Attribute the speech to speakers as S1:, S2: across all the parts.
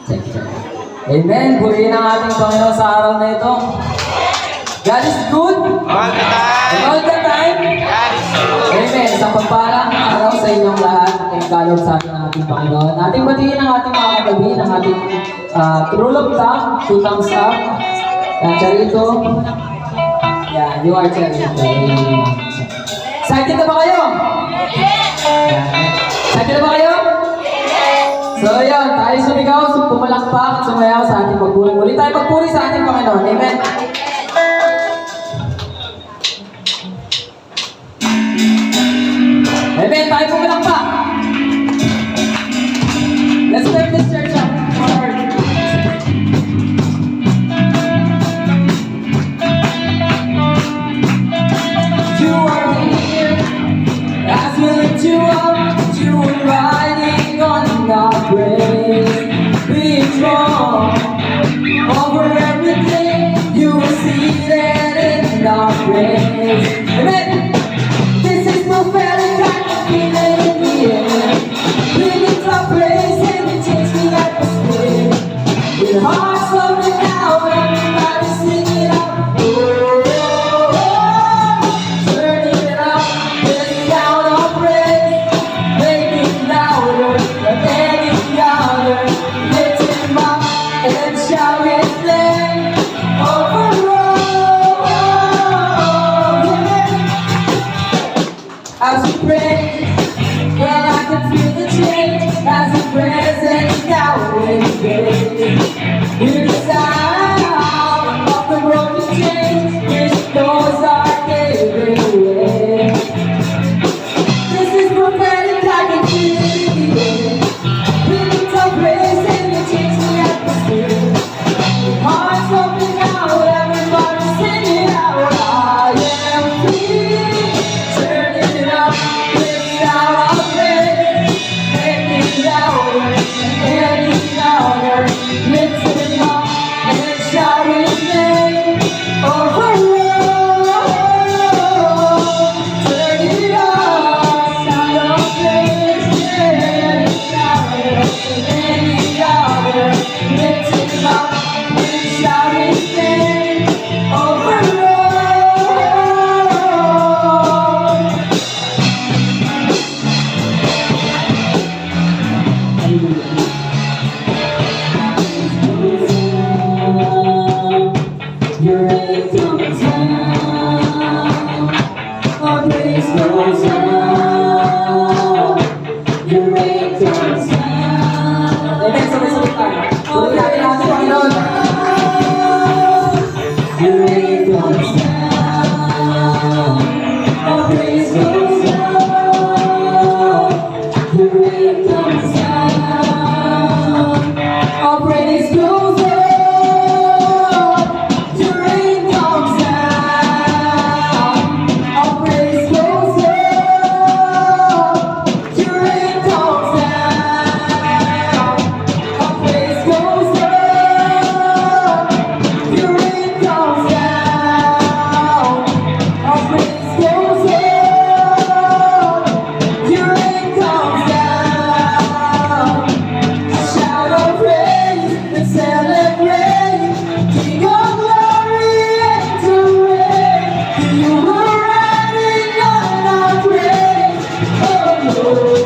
S1: Check, check. Amen. Purihin ang ating Panginoon sa araw na ito. God is good.
S2: All the time.
S1: And all the time.
S2: God is good.
S1: Amen. Sa pagpalang araw sa inyong lahat, ay kalog sa ating Panginoon. Ating batiin ang ating mga kagabi, ang ating true love thumb, 2 thumbs up. Charito. Yeah, you are Charito. Excited na ba kayo? Excited na ba kayo? So yun, tayo sumigaw, pumalakpak at sumayaw sa ating pagpuri. Muli tayo pagpuri sa ating Panginoon. Amen. Amen, tayo pumalakpak. Let's turn this church up. You are here, as we lift you up, you are riding on our praise. Be strong over everything, you are seated in our praise. Amen. This is prophetic, I can feel it in the air. We lift our praise and we change the atmosphere. With hearts open out, everybody sing it out. Oh, oh, oh. Turn it up, the sound of praise. Make it louder than any other. Lift him up and shout his name over all. Yeah. As we pray, well, I can feel the change as the presence now invades. Hear the sound of the broken chains, restores our daily way. This is prophetic, I can feel it in the air. We lift our praise and we change the atmosphere. Hearts open out, everybody sing it out. I am free, turning it up, lift out our praise. Make it louder, any louder. Lift it up and shout his name over all. Turn it up, sound of praise. Any louder, any louder. Lift it up and shout his name over all. Your name comes down, our praise goes out. Your name comes down. Amen, sabay-sabay tayo. Tuloy natin ang ating Panginoon. Your name comes down, our praise goes out. Your name comes down, our praise goes out. Your name comes down, our praise goes out. Your name comes down, our praise goes out. Your name comes down, our praise goes out. Your name comes down. Shout of praise and celebrate. King of glory, enter reign. You are riding on our praise. Oh Lord,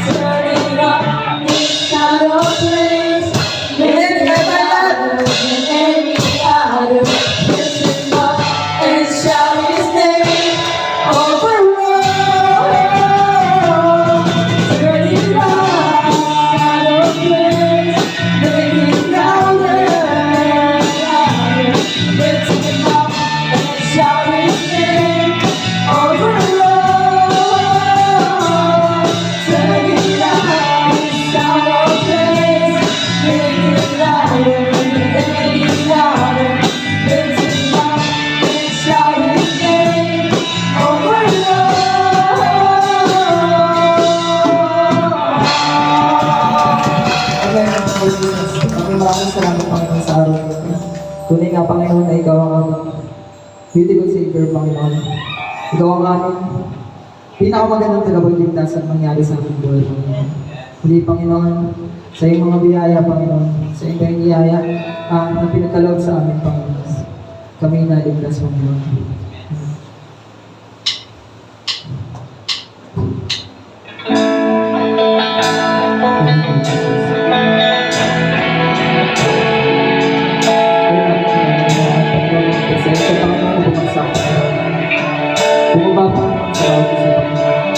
S1: turn it up, shout of praise. Make it louder than any other. Lift him up and shout his name over all. Turn it up, shout of praise. Make it louder, louder. Lift him up and shout his name over all. Turn it up, shout of praise. Make it louder than any other. Lift him up and shout his name over all. Maraming salamat, Panginoon, sa araw na ito. Tunay nga, Panginoon, na Ikaw ang aming beautiful Savior, Panginoon. Ikaw ang aming pinakamagandang tagapagligtas at mangyari sa aking buhay, Panginoon. Muli, Panginoon, sa iyong mga biyaya, Panginoon, sa iyong tayong biyaya na pinagkaloob sa amin, Panginoon. Kami naligtas, Panginoon. Bumaba pa sa bawat isa, Panginoon.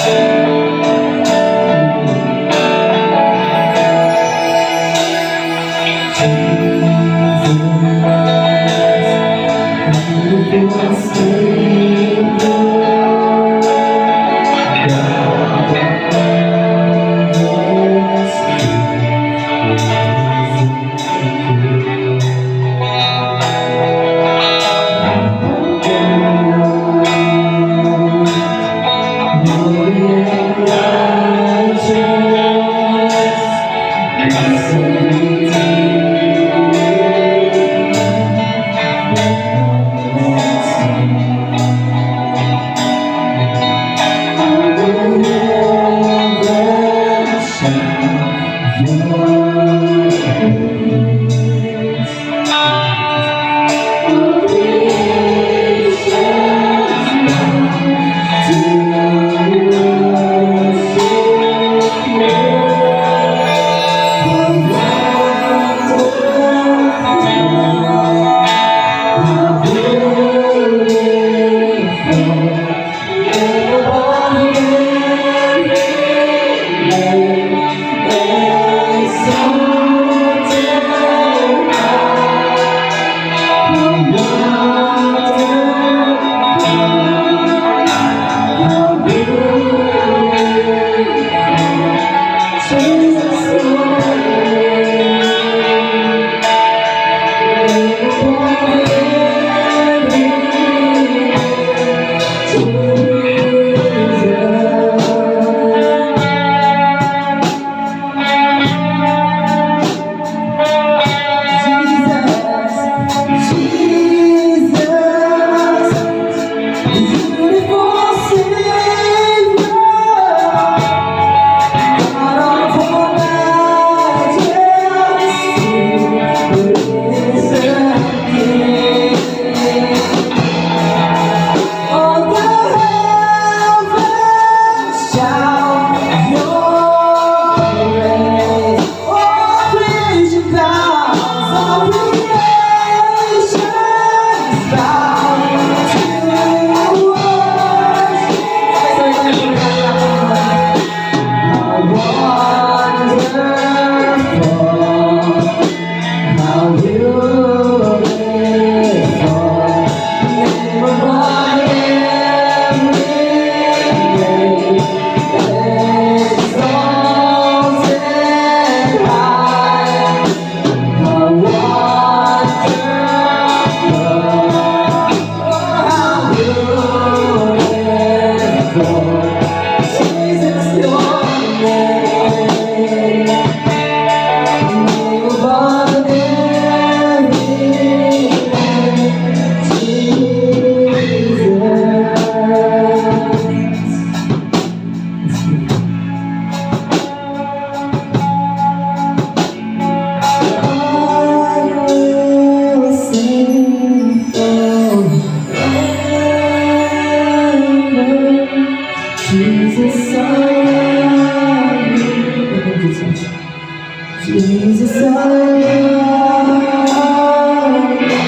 S1: Jesus, I love you.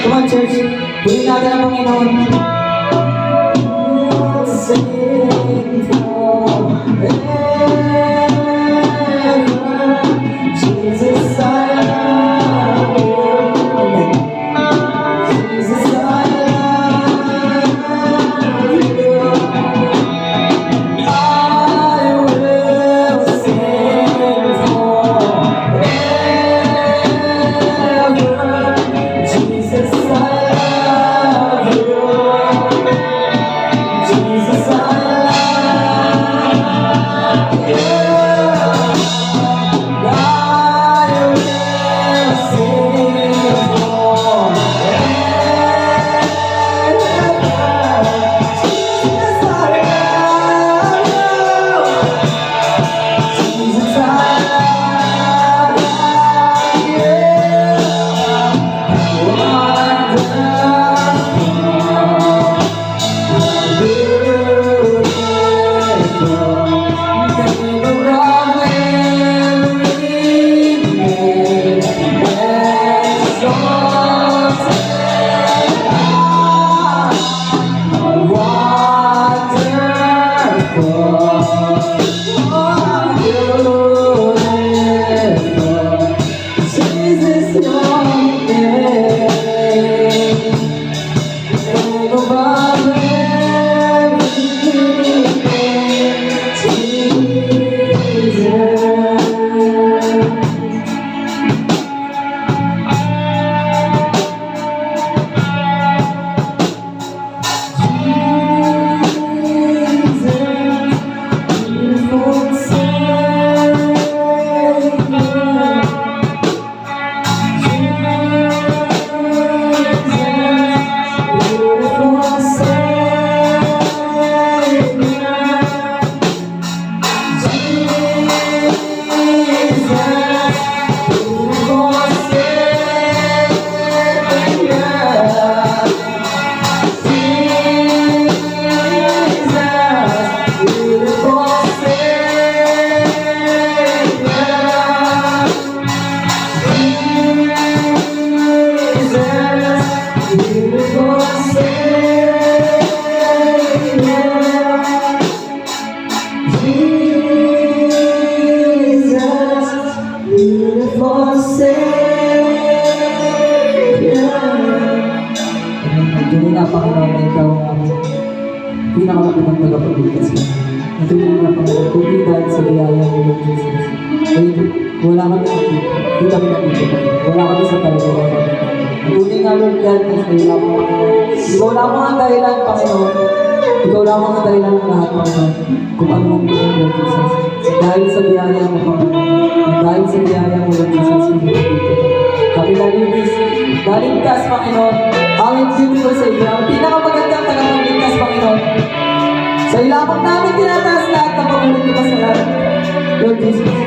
S1: Come on, church. Pulin natin ang Panginoon. Sing forever. Jesus, I love you. Jesus, I love you. I will sing forever. Jesus, I love you. Jesus, I love you. wala kami hindi kami nandito. Wala kami sa talaga. Tunay nga Lord God, na sa iyo lamang, Panginoon. Ikaw lamang ang dahilan, Panginoon. Ikaw lamang ang dahilan ng lahat, Panginoon. Kung ano ang iyong Lord Jesus. Dahil sa biyaya mo, Panginoon. Dahil sa biyaya mo, Lord Jesus, hindi dito. Kami nalinis, naligtas, Panginoon. Ang beautiful sa iyo. Ang pinakamagandang tagapagligtas, Panginoon. Sa iyo lamang namin tinataas lahat ng pagulit ko sa lahat. Lord Jesus.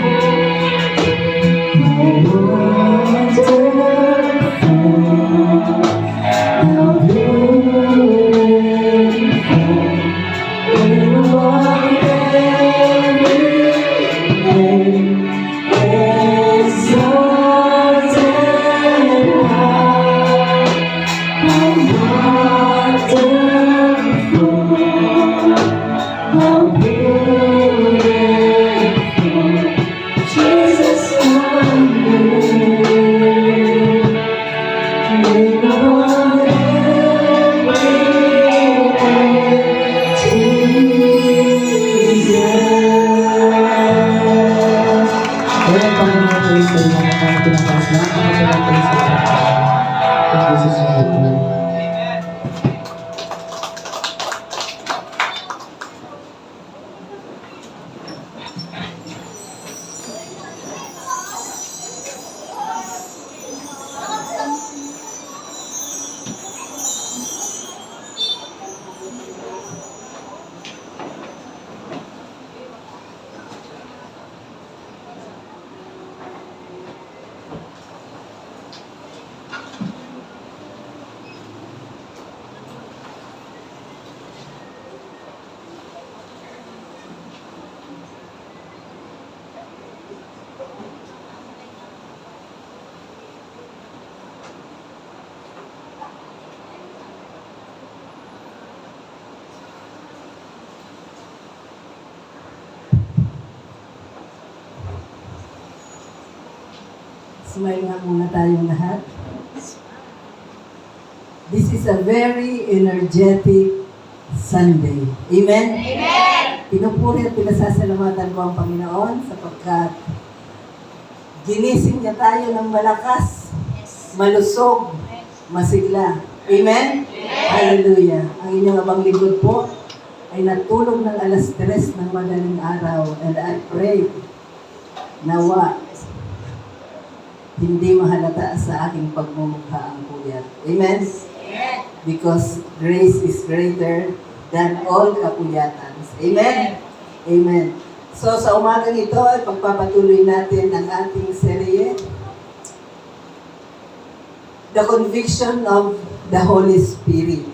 S3: Smile nga muna tayong lahat. This is a very energetic Sunday. Amen? Amen! Pinupuri at pinasasalamatan ko ang Panginoon sapagkat ginising niya tayo ng malakas, malusog, masigla. Amen? Hallelujah! Ang inyong abang lingkod po ay natulog ng alas 3 ng madaling araw, and I pray nawa hindi mahalata sa aking pagmumukha ang puyat. Amen? Because grace is greater than all kapuyatan. Amen? Amen. So sa umagang ito ay pagpapatuloy natin ang ating serye, The Conviction of the Holy Spirit.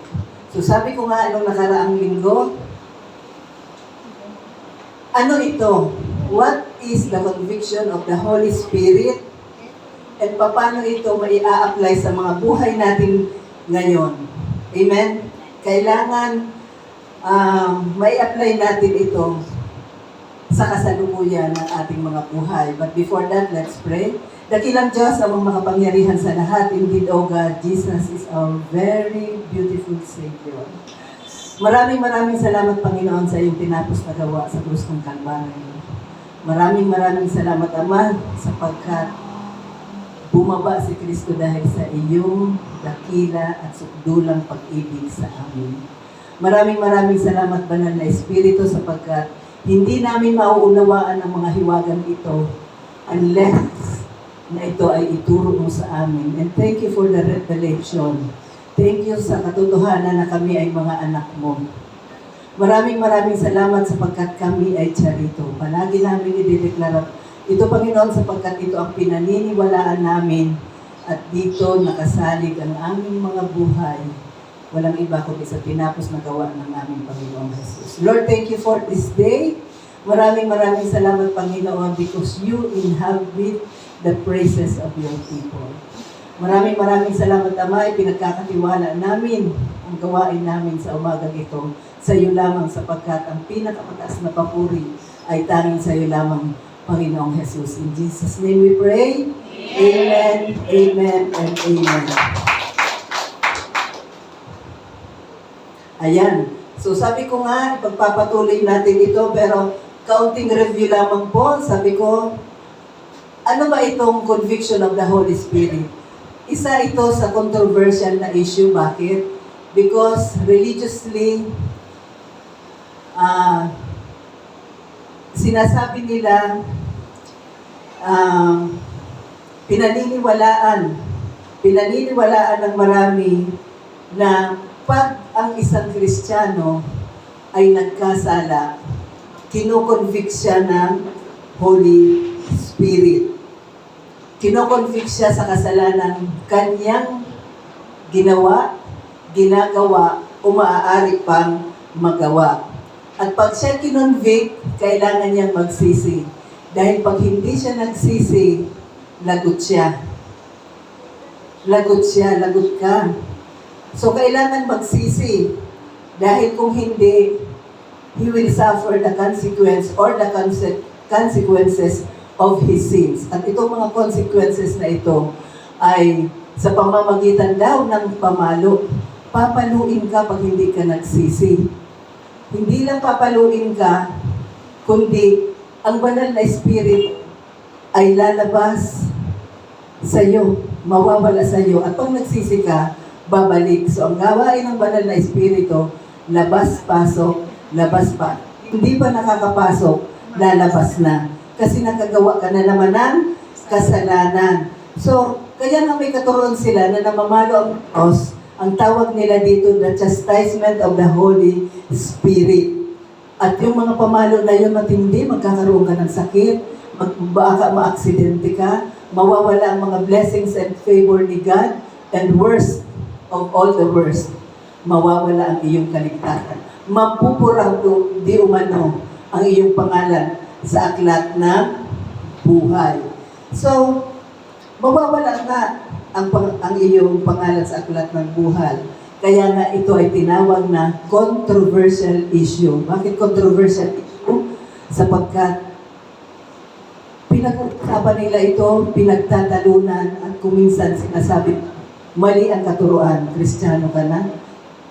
S3: So sabi ko nga nung nakaraang linggo, ano ito? What is the conviction of the Holy Spirit? At paano ito mai-a-apply sa mga buhay natin ngayon? Amen? Kailangan mai-apply natin ito sa kasalukuyan ng ating mga buhay. But before that, let's pray. Dakilang Diyos, amang makapangyarihan sa lahat. Indeed, O God, Jesus is our very beautiful Savior. Maraming salamat, Panginoon, sa iyong tinapos na gawa sa krus ng Kalbaryo. Maraming salamat, Ama, sapagkat bumaba si Kristo dahil sa iyong dakila at sukdulang pag-ibig sa amin. Maraming salamat, Banal na Espiritu, sapagkat hindi namin mauunawaan ang mga hiwagang ito unless na ito ay ituro mo sa amin. And thank you for the revelation. Thank you sa katotohanan na kami ay mga anak mo. Maraming salamat sapagkat kami ay charito. Palagi namin idedeklara ito, Panginoon, sapagkat ito ang pinaniniwalaan namin at dito nakasalig ang aming mga buhay. Walang iba kundi sa tinapos na gawa ng aming Panginoong Jesus. Lord, thank you for this day. Maraming salamat, Panginoon, because you inhabit the praises of your people. Maraming salamat, Ama, pinagkakatiwala namin ang gawain namin sa umagang ito sa iyo lamang sapagkat ang pinakamataas na papuri ay tanging sa iyo lamang, Panginoong Jesus. In Jesus' name we pray. Amen, amen, and amen. Ayan. So sabi ko nga, ipagpapatuloy natin ito, pero kaunting review lamang po. Sabi ko, Ano ba itong conviction of the Holy Spirit? Isa ito sa controversial na issue. Bakit? Because religiously, sinasabi nila, pinaniniwalaan ng marami na pag ang isang Kristiyano ay nagkasala, kinoconvict siya ng Holy Spirit. Kinoconvict siya sa kasalanan kanyang ginawa, ginagawa, o maaari pang magawa. At pag siya kinonvict, kailangan niyang magsisi. Dahil pag hindi siya nagsisi, lagot siya. Lagot siya, lagot ka. So, kailangan magsisi. Dahil kung hindi, he will suffer the consequence or the consequences of his sins. At itong mga consequences na ito ay sa pamamagitan daw ng pamalo. Papaluin ka pag hindi ka nagsisi. Hindi lang papaluin ka, kundi ang banal na spirit ay lalabas sa iyo, mawawala sa iyo. At pag nagsisi ka, babalik. So, ang gawain ng banal na espiritu, labas, pasok, labas pa. Hindi pa nakakapasok, lalabas na. Kasi nakagawa ka na naman ng kasalanan. So, kaya nga may katuruan sila na namamalo ang Diyos. Ang tawag nila dito, the chastisement of the Holy Spirit. At yung mga pamalo na yun matindi, magkakaroon ka ng sakit, baka ma-aksidente ka, mawawala ang mga blessings and favor ni God, and worst of all the worst, mawawala ang iyong kaligtasan. Mapupura di umano ang iyong pangalan sa aklat ng buhay. So, mawawala nga ang iyong pangalan sa aklat ng buhay. Kaya nga ito ay tinawag na controversial issue. Bakit controversial issue? Sapagkat pinag-usapan nila ito, pinagtatalunan, at kuminsan sinasabi, mali ang katuruan, Kristiyano ka na,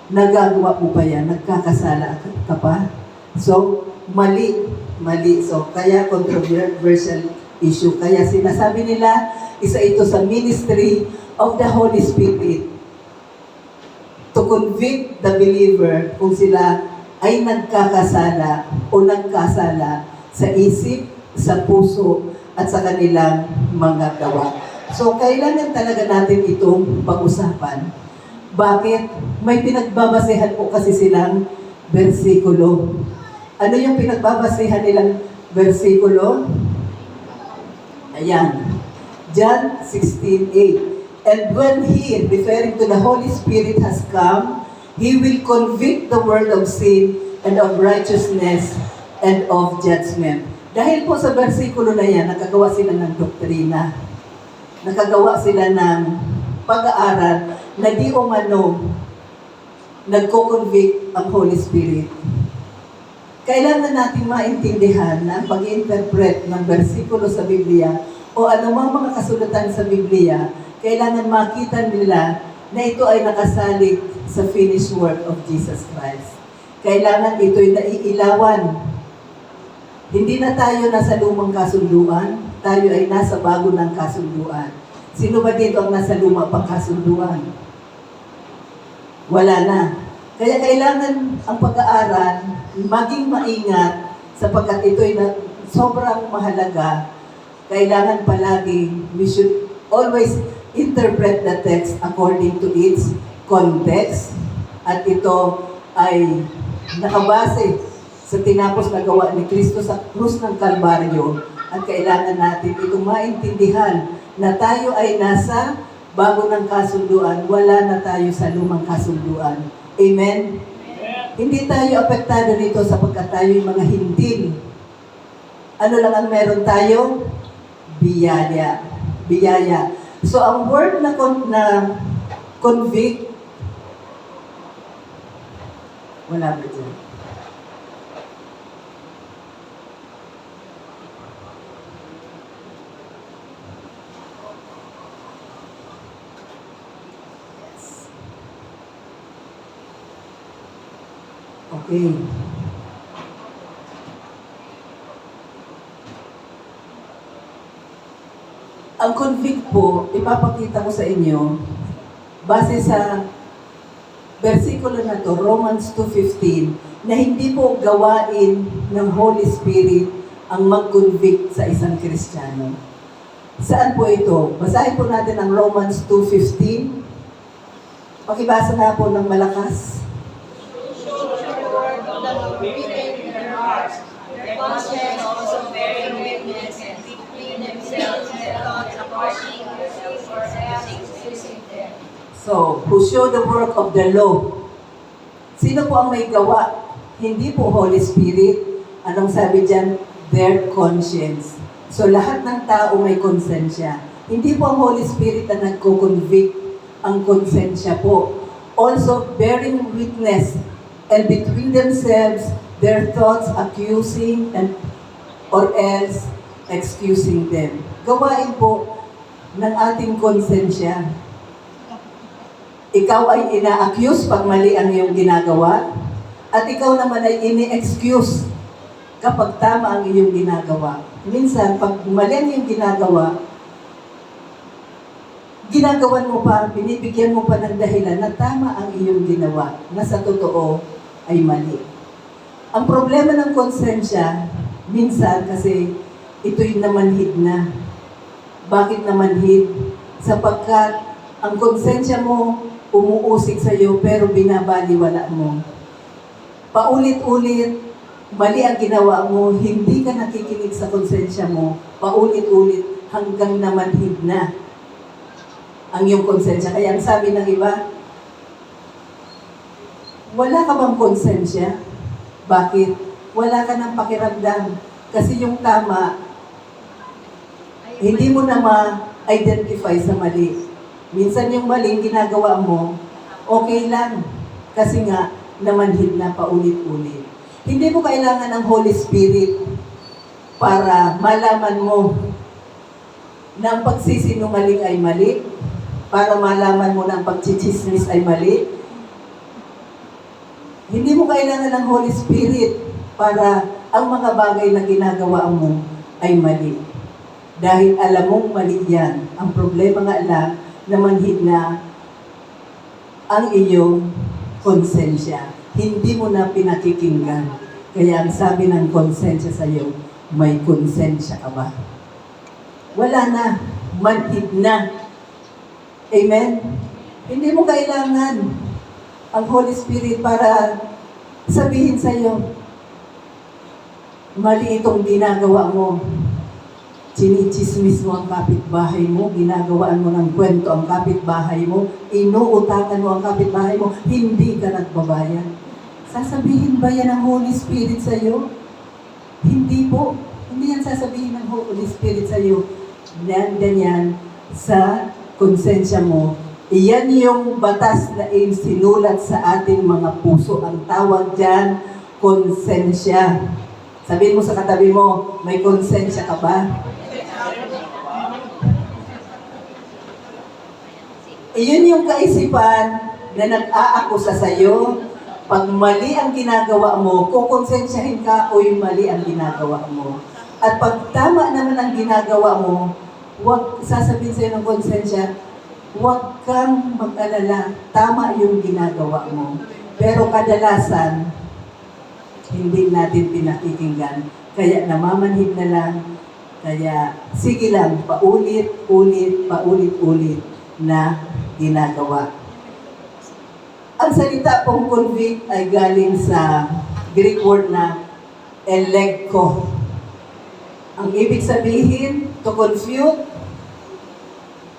S3: nagagawa mo pa yan, nagkakasala ka pa. So, mali. So, kaya controversial issue. Kaya sinasabi nila, isa ito sa ministry of the Holy Spirit to convict the believer kung sila ay nagkakasala o nagkasala sa isip, sa puso, at sa kanilang mga gawa. So, kailangan talaga natin itong pag-usapan. Bakit? May pinagbabasehan po kasi silang bersikulo. Ano yung pinagbabasehan nilang bersikulo? Ayan. John 16:8. And when He, referring to the Holy Spirit, has come, He will convict the world of sin and of righteousness and of judgment. Dahil po sa bersikulo na yan, nakagawa sila ng doktrina. Nakagawa sila ng pag-aaral na di umano nagko-convict ang Holy Spirit. Kailangan natin maintindihan na ang pag-interpret ng bersikulo sa Biblia o anumang mga kasulatan sa Biblia, kailangan makita nila na ito ay nakasalig sa finished work of Jesus Christ. Kailangan ito'y naiilawan. Hindi na tayo nasa lumang kasunduan, tayo ay nasa bago ng kasunduan. Sino ba dito ang nasa luma pang kasunduan? Wala na. Kaya kailangan ang pag-aaral maging maingat sapagkat ito'y sobrang mahalaga. Kailangan palagi, we should always interpret the text according to its context. At ito ay nakabase sa tinapos na gawa ni Kristo sa krus ng Kalbaryo. At kailangan natin itong maintindihan na tayo ay nasa bago ng kasunduan, wala na tayo sa lumang kasunduan. Amen? Hindi tayo apektado nito sapagkat tayo yung mga hintil. Ano lang ang meron tayo? Biyaya. Biyaya. So, ang word na convict, wala ba dyan? Okay. Ang convict po, ipapakita ko sa inyo, base sa versikulo na to, Romans 2:15, na hindi po gawain ng Holy Spirit ang mag-convict sa isang Kristiyano. Saan po ito? Basahin po natin ang Romans 2:15. Pakibasa nga po ng malakas.
S4: Their conscience also bearing witness between themselves and the thoughts according or accusing them.
S3: So, who show the work of the law. Sino po ang may gawa? Hindi po Holy Spirit. Anong sabi dyan? Their conscience. So, lahat ng tao may konsensya. Hindi po ang Holy Spirit na nagko-convict. Ang konsensya po. Also, bearing witness and between themselves, their thoughts accusing and or else excusing them. Gawain po ng ating konsensya. Ikaw ay ina-accuse pag mali ang iyong ginagawa, at ikaw naman ay ini-excuse kapag tama ang iyong ginagawa. Minsan, pag mali ang iyong ginagawa, ginagawan mo pa, binibigyan mo pa ng dahilan na tama ang iyong ginawa, na sa totoo ay mali. Ang problema ng konsensya, minsan kasi ito'y namanhid na. Bakit namanhid? Sapagkat ang konsensya mo umuusig sa iyo pero binabaliwala mo. Paulit-ulit, mali ang ginawa mo, hindi ka nakikinig sa konsensya mo, paulit-ulit hanggang namanhid na ang iyong konsensya. Kaya ang sabi ng iba, wala ka bang konsensya? Bakit? Wala ka ng pakiramdam. Kasi yung tama, hindi mo na ma-identify sa mali. Minsan yung maling ginagawa mo, okay lang. Kasi nga, namanhid na paulit-ulit. Hindi mo kailangan ng Holy Spirit para malaman mo na ang pagsisinungaling ay mali, para malaman mo na ang pagchichismis ay mali. Hindi mo kailangan ng Holy Spirit para ang mga bagay na ginagawa mo ay mali. Dahil alam mong mali yan. Ang problema nga lang, namanhid na ang iyong konsensya. Hindi mo na pinakikinggan. Kaya ang sabi ng konsensya sa iyo, may konsensya ka ba? Wala na. Manhid na. Amen? Hindi mo kailangan ang Holy Spirit para sabihin sa iyo, mali itong ginagawa mo. Chinichismis mo ang kapitbahay mo, ginagawaan mo ng kwento ang kapitbahay mo, inuutangan mo ang kapitbahay mo, hindi ka nagbabayad. Sasabihin ba yan ng Holy Spirit sa iyo? Hindi po. Hindi yan sasabihin ng Holy Spirit sa iyo. Ganyan sa konsensya mo. Iyan yung batas na sinulat sa ating mga puso. Ang tawag dyan, konsensya. Sabihin mo sa katabi mo, may konsensya ka ba? Iyon yung kaisipan na nag-aakusa sa iyo. Pag mali ang ginagawa mo, kukonsensyahin ka o yung mali ang ginagawa mo. At pag tama naman ang ginagawa mo, huwag sasabihin sa iyo ng konsensya, huwag kang mag-alala, tama yung ginagawa mo. Pero kadalasan, hindi natin pinakikinggan. Kaya namamanhid na lang. Kaya sige lang, paulit-ulit na ginagawa. Ang salita pong convict ay galing sa Greek word na elegko. Ang ibig sabihin, to confute,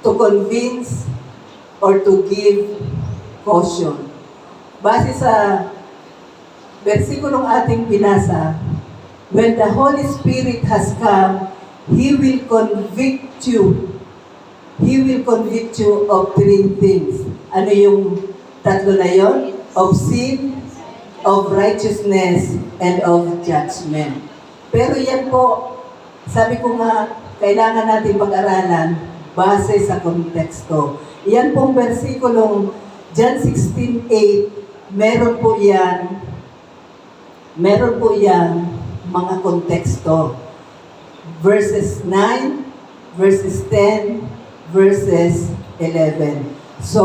S3: to convince, or to give caution. Base sa versikulong ating binasa, when the Holy Spirit has come, He will convict you. He will convict you of three things. Ano yung tatlo na yon? Of sin, of righteousness, and of judgment. Pero yan po, sabi ko nga, kailangan natin pag-aralan base sa konteksto. Yan pong versikulong John 16:8, meron po yan mga konteksto. Verses 9 verses 10, verses 11. So,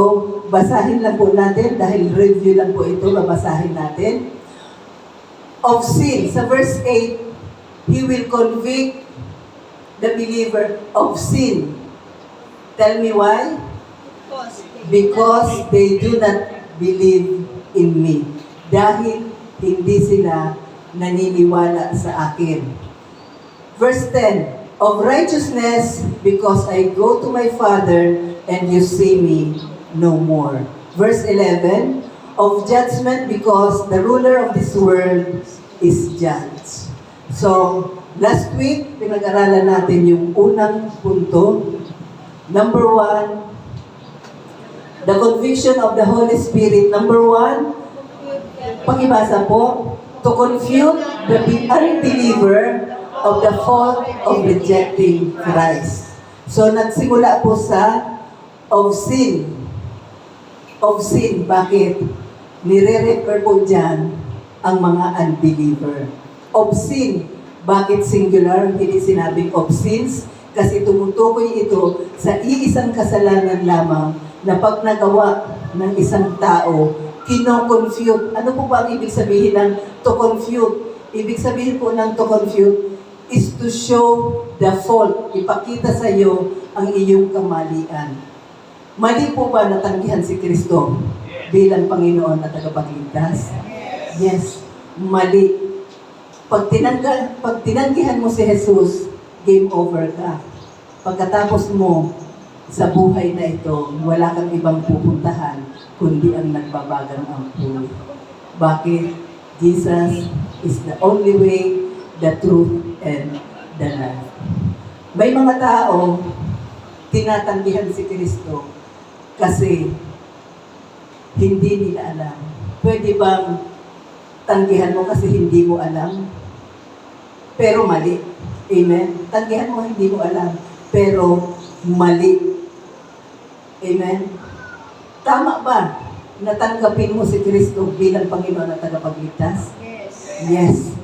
S3: basahin lang po natin, dahil review lang po ito, babasahin natin. Of sin, sa verse 8, He will convict the believer of sin. Tell me why? Because they do not believe in me. Dahil hindi sila naniniwala sa akin. Verse 10, of righteousness, because I go to my Father and you see me no more. Verse 11, of judgment, because the ruler of this world is judged. So, last week, pinag-aralan natin yung unang punto. Number 1, the conviction of the Holy Spirit. Number 1, pakibasa po, to confute the unbeliever of the fault of rejecting Christ. So, nagsimula po sa of sin. Of sin. Bakit? Nire-refer po dyan ang mga unbeliever. Of sin. Bakit singular? Hindi sinabing of sins. Kasi tumutukoy ito sa iisang kasalanan lamang na pag nagawa ng isang tao, kino-confute. Ano po ba ang ibig sabihin ng to confute? Ibig sabihin po ng to confute is to show the fault. Ipakita sa iyo ang iyong kamalian. Mali po ba natanggihan si Kristo bilang Panginoon at tagapagligtas? Yes, mali. Pag tinanggihan mo si Jesus, game over ka. Pagkatapos mo sa buhay na ito, wala kang ibang pupuntahan kundi ang nagbabagang ampun. Bakit? Jesus is the only way, the truth, and the life. May mga tao, tinatanggihan si Kristo kasi hindi nila alam. Pwede bang tanggihan mo kasi hindi mo alam? Pero mali. Amen? Tanggihan mo, hindi mo alam. Pero mali. Amen? Tama ba? Natanggapin mo si Kristo bilang Panginoon at tagapagligtas? Yes.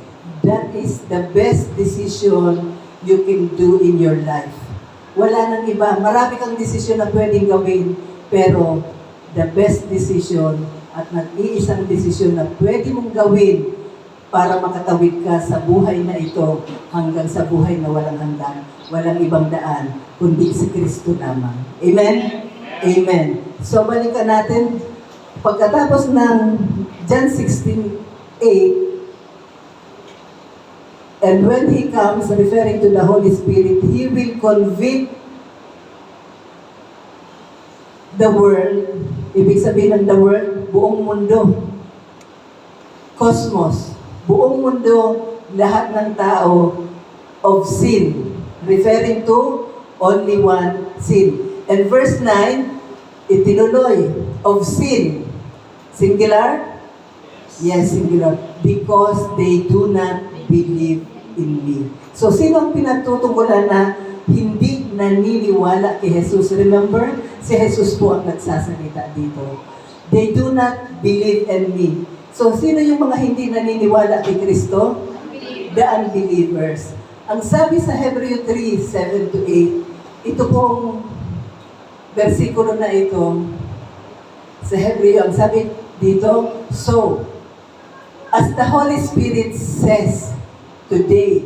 S3: That is the best decision you can do in your life. Wala nang iba. Marami kang desisyon na pwedeng gawin, pero the best decision at nag-iisang desisyon na pwede mong gawin para makatawid ka sa buhay na ito hanggang sa buhay na walang hanggan, walang ibang daan, kundi si Kristo lamang. Amen? Amen. So, balikan natin. Pagkatapos ng John 16:8, and when He comes, referring to the Holy Spirit, He will convict the world. Ibig sabihin ng the world, buong mundo. Cosmos. Buong mundo, lahat ng tao of sin. Referring to only one sin. And verse 9, itinuloy, of sin. Singular? Yes, singular. Because they do not believe in me. So, sino ang pinagtutungkulan na hindi naniniwala kay Jesus? Remember, si Jesus po ang nagsasalita dito. They do not believe in me. So, sino yung mga hindi naniniwala kay Kristo? The unbelievers. Ang sabi sa Hebreo 3:7-8, ito pong versikulo na ito, sa Hebreo, ang sabi dito, so, as the Holy Spirit says, today,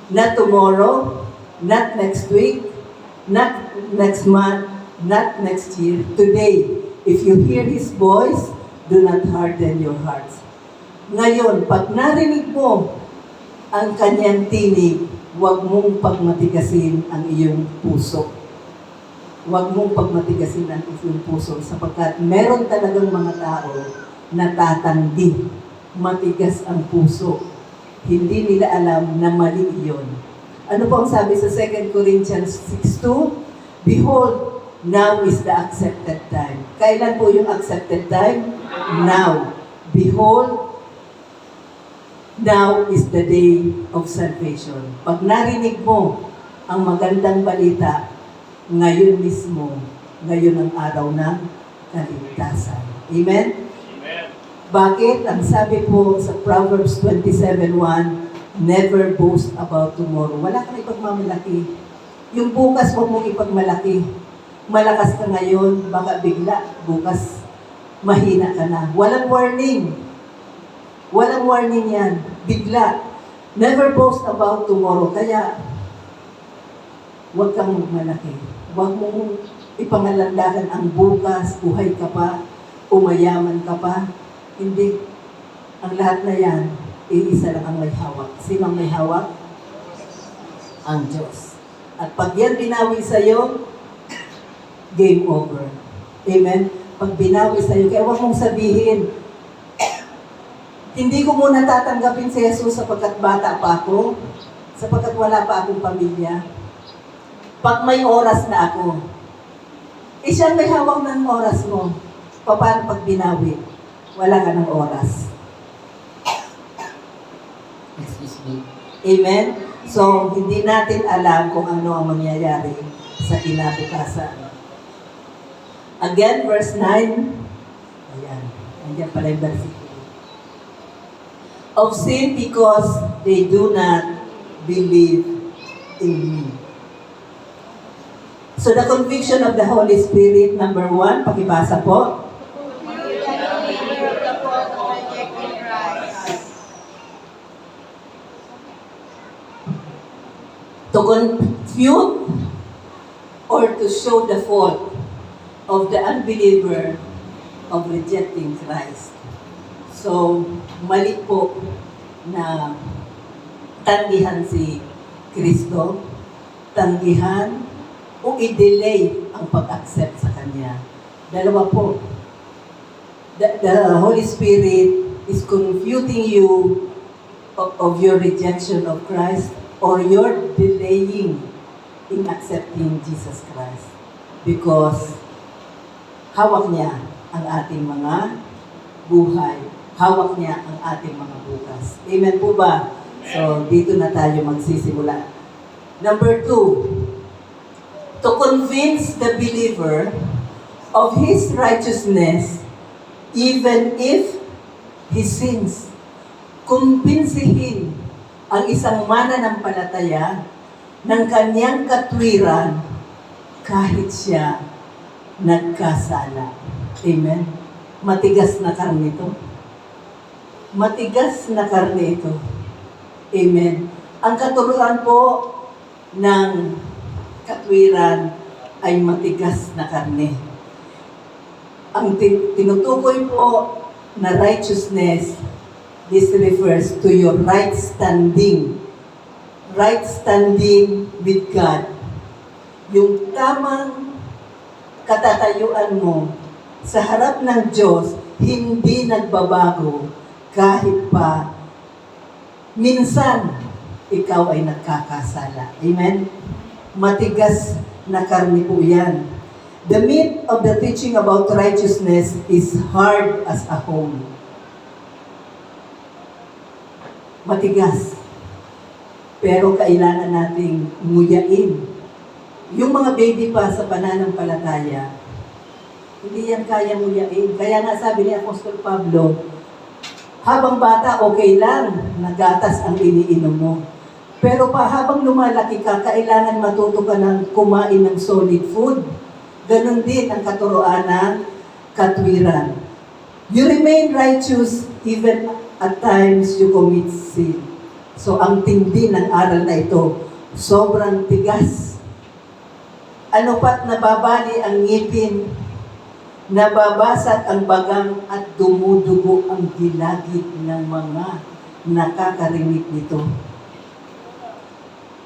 S3: not tomorrow, not next week, not next month, not next year, today, if you hear His voice, do not harden your hearts. Ngayon, pag narinig mo ang kanyang tinig, huwag mong pagmatigasin ang iyong puso. Huwag mong pagmatigasin ang iyong puso sapagkat meron talagang mga tao na tatanggi. Matigas ang puso. Hindi nila alam na mali iyon. Ano po ang sabi sa 2 Corinthians 6:2? Behold, now is the accepted time. Kailan po yung accepted time? Now. Behold, now is the day of salvation. Pag narinig mo ang magandang balita, ngayon mismo, ngayon ang araw ng kaligtasan. Amen? Bakit? Ang sabi po sa Proverbs 27:1, Never boast about tomorrow. Wala kang ipagmamalaki. Yung bukas, huwag mong ipagmalaki. Malakas ka ngayon, baka bigla, bukas, mahina ka na. Walang warning. Walang warning yan. Bigla. Never boast about tomorrow. Kaya, huwag kang malaki. Huwag mong ipangalandakan ang bukas, buhay ka pa, umayaman ka pa. Hindi. Ang lahat na yan, iisa lang ang may hawak. Sino ang may hawak? Ang Diyos. At pag yan binawi sa'yo, game over. Amen? Pag binawi sa'yo, kaya huwag mong sabihin, hindi ko muna tatanggapin si Jesus sapagkat bata pa ako, sapagkat wala pa akong pamilya. Pag may oras na ako, siya may hawak ng oras mo. Paano pag binawi? Wala ka ng oras.
S1: Excuse me.
S3: Amen? So, hindi natin alam kung ano ang mangyayari sa kinabukasan. Again, verse 9. Ayan. Andiyan pala yung versikulo. Of sin because they do not believe in me. So, the conviction of the Holy Spirit, number 1, pakibasa po. To confute or to show the fault of the unbeliever of rejecting Christ. So, mali po na tanggihan si Kristo, tanggihan o i-delay ang pag-accept sa Kanya. Dalawa po. The Holy Spirit is confuting you of your rejection of Christ or your delaying in accepting Jesus Christ. Because hawak niya ang ating mga buhay. Hawak niya ang ating mga bukas. Amen po ba? So, dito na tayo magsisimula. Number 2, to convince the believer of his righteousness even if he sins. Kumbinsihin ang isang mananampalataya ng kanyang katwiran kahit siya nagkasala. Amen? Matigas na karne ito. Matigas na karne ito. Amen? Ang katuruan po ng katwiran ay matigas na karne. Ang tinutukoy po na righteousness, this refers to your right standing. Right standing with God. Yung tamang katatayuan mo sa harap ng Diyos, hindi nagbabago kahit pa minsan ikaw ay nagkakasala. Amen? Matigas na karne po yan. The meat of the teaching about righteousness is hard as a home. Matigas. Pero kailangan nating nguyain. Yung mga baby pa sa pananampalataya, hindi yan kaya nguyain. Kaya nga sabi ni Apostol Pablo, habang bata, okay lang, nagatas ang iniinom mo. Pero pa habang lumalaki ka, kailangan matuto ka ng kumain ng solid food. Ganon din ang katuroan ng katwiran. You remain righteous even at times you commit sin. So, ang tindi ng aral na ito, sobrang tigas. Ano pat nababali ang ngipin, nababasag ang bagang at dumudugo ang gilagid ng mga nakakarinig nito.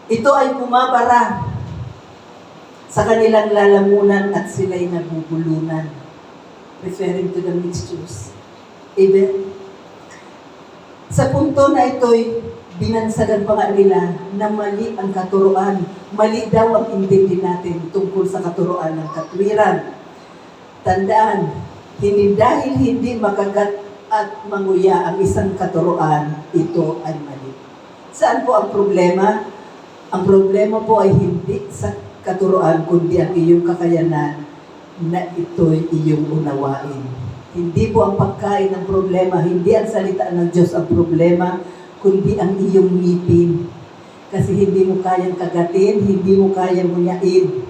S3: Ito ay bumabara sa kanilang lalamunan at sila'y nabubulunan. Referring to the mixtures. Amen? Sa punto na ito'y binansagan pa nga nila na mali ang katuroan. Mali daw ang intindi natin tungkol sa katuroan ng katwiran. Tandaan, dahil hindi makagat at manguya ang isang katuroan, ito ay mali. Saan po ang problema? Ang problema po ay hindi sa katuroan, kundi ang iyong kakayanan na ito'y iyong unawain. Hindi po ang pagkain ng problema, hindi ang salita ng Diyos ang problema, kundi ang iyong ngipin. Kasi hindi mo kayang kagatin, hindi mo kayang munyain.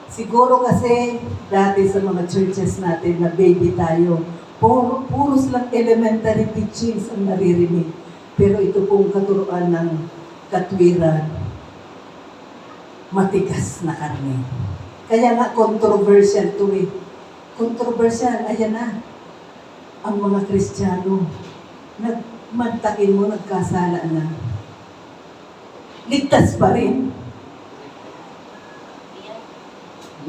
S3: Siguro kasi dati sa mga churches natin na baby tayo, puros lang elementary teachings ang naririnig. Pero ito pong katuruan ng katwiran, matigas na karne. Kaya nga controversial to eh. Controversial, ayan na. Ang mga Kristiyano, magtakin mo, nagkasala na. Ligtas pa rin.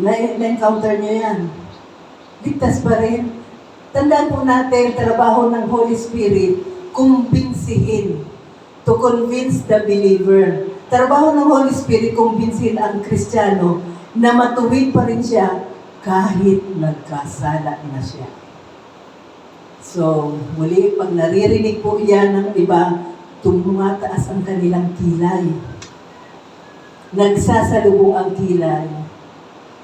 S3: Na-encounter nyo yan. Ligtas pa rin. Tandaan po natin, trabaho ng Holy Spirit, kumbinsihin. To convince the believer. Trabaho ng Holy Spirit, kumbinsihin ang Kristiyano na matuwid pa rin siya kahit nagkasala na siya. So, muli, pag naririnig po yan ng iba, tumataas ang kanilang kilay. Nagsasalubong ang kilay.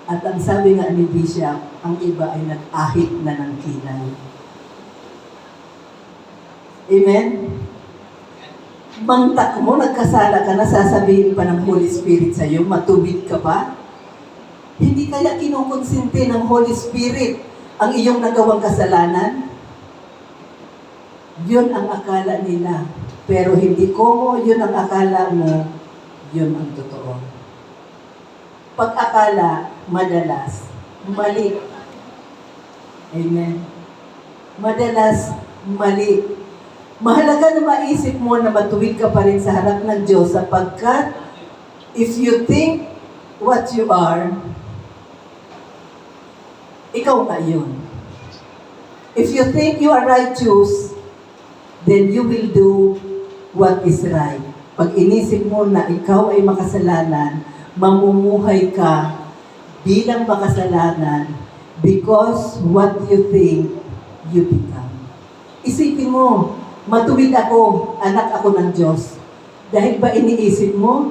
S3: At ang sabi nga ni Bishop, ang iba ay nag-ahit na ng kilay. Amen? Mantak mo, nagkasala ka na, sasabihin pa ng Holy Spirit sa iyo, matuwid ka ba? Hindi kaya kinukonsente ng Holy Spirit ang iyong nagawang kasalanan? Yun ang akala nila. Pero hindi ko yun ang akala mo, yun ang totoo. Pag-akala, madalas, mali. Amen. Madalas, mali. Mahalaga na maisip mo na matuwid ka pa rin sa harap ng Diyos sapagkat if you think what you are, ikaw nga yun. If you think you are righteous, then you will do what is right. Pag inisip mo na ikaw ay makasalanan, mamumuhay ka bilang makasalanan because what you think, you become. Isipin mo, matuwid ako, anak ako ng Diyos. Dahil ba iniisip mo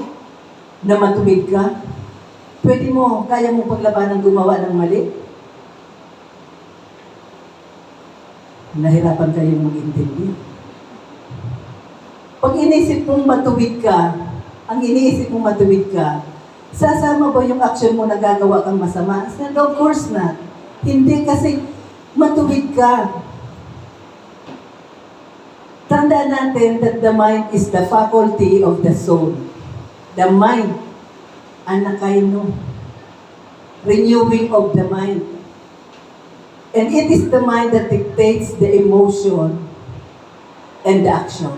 S3: na matuwid ka? Pwede mo, kaya mong paglabanan gumawa ng mali? Nahirapan kayong mag-intindi. Pag inisip mong matuwid ka, ang iniisip mong matuwid ka, sasama ba yung action mo na gagawa kang masama? Of course not. Hindi kasi matuwid ka. Tandaan natin that the mind is the faculty of the soul. The mind, anakaino, renewing of the mind. And it is the mind that dictates the emotion and the action.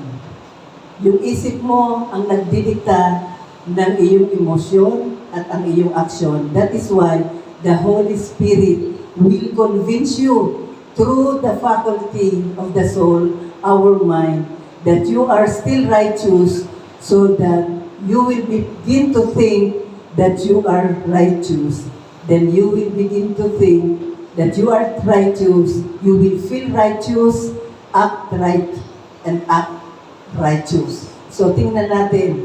S3: Yung isip mo ang nagdidikta ng iyong emosyon at ang iyong action. That is why the Holy Spirit will convince you through the faculty of the soul, our mind, that you are still righteous so that you will begin to think that you are righteous. Then you will begin to think that you are righteous, you will feel righteous, act right, and act righteous. So tingnan natin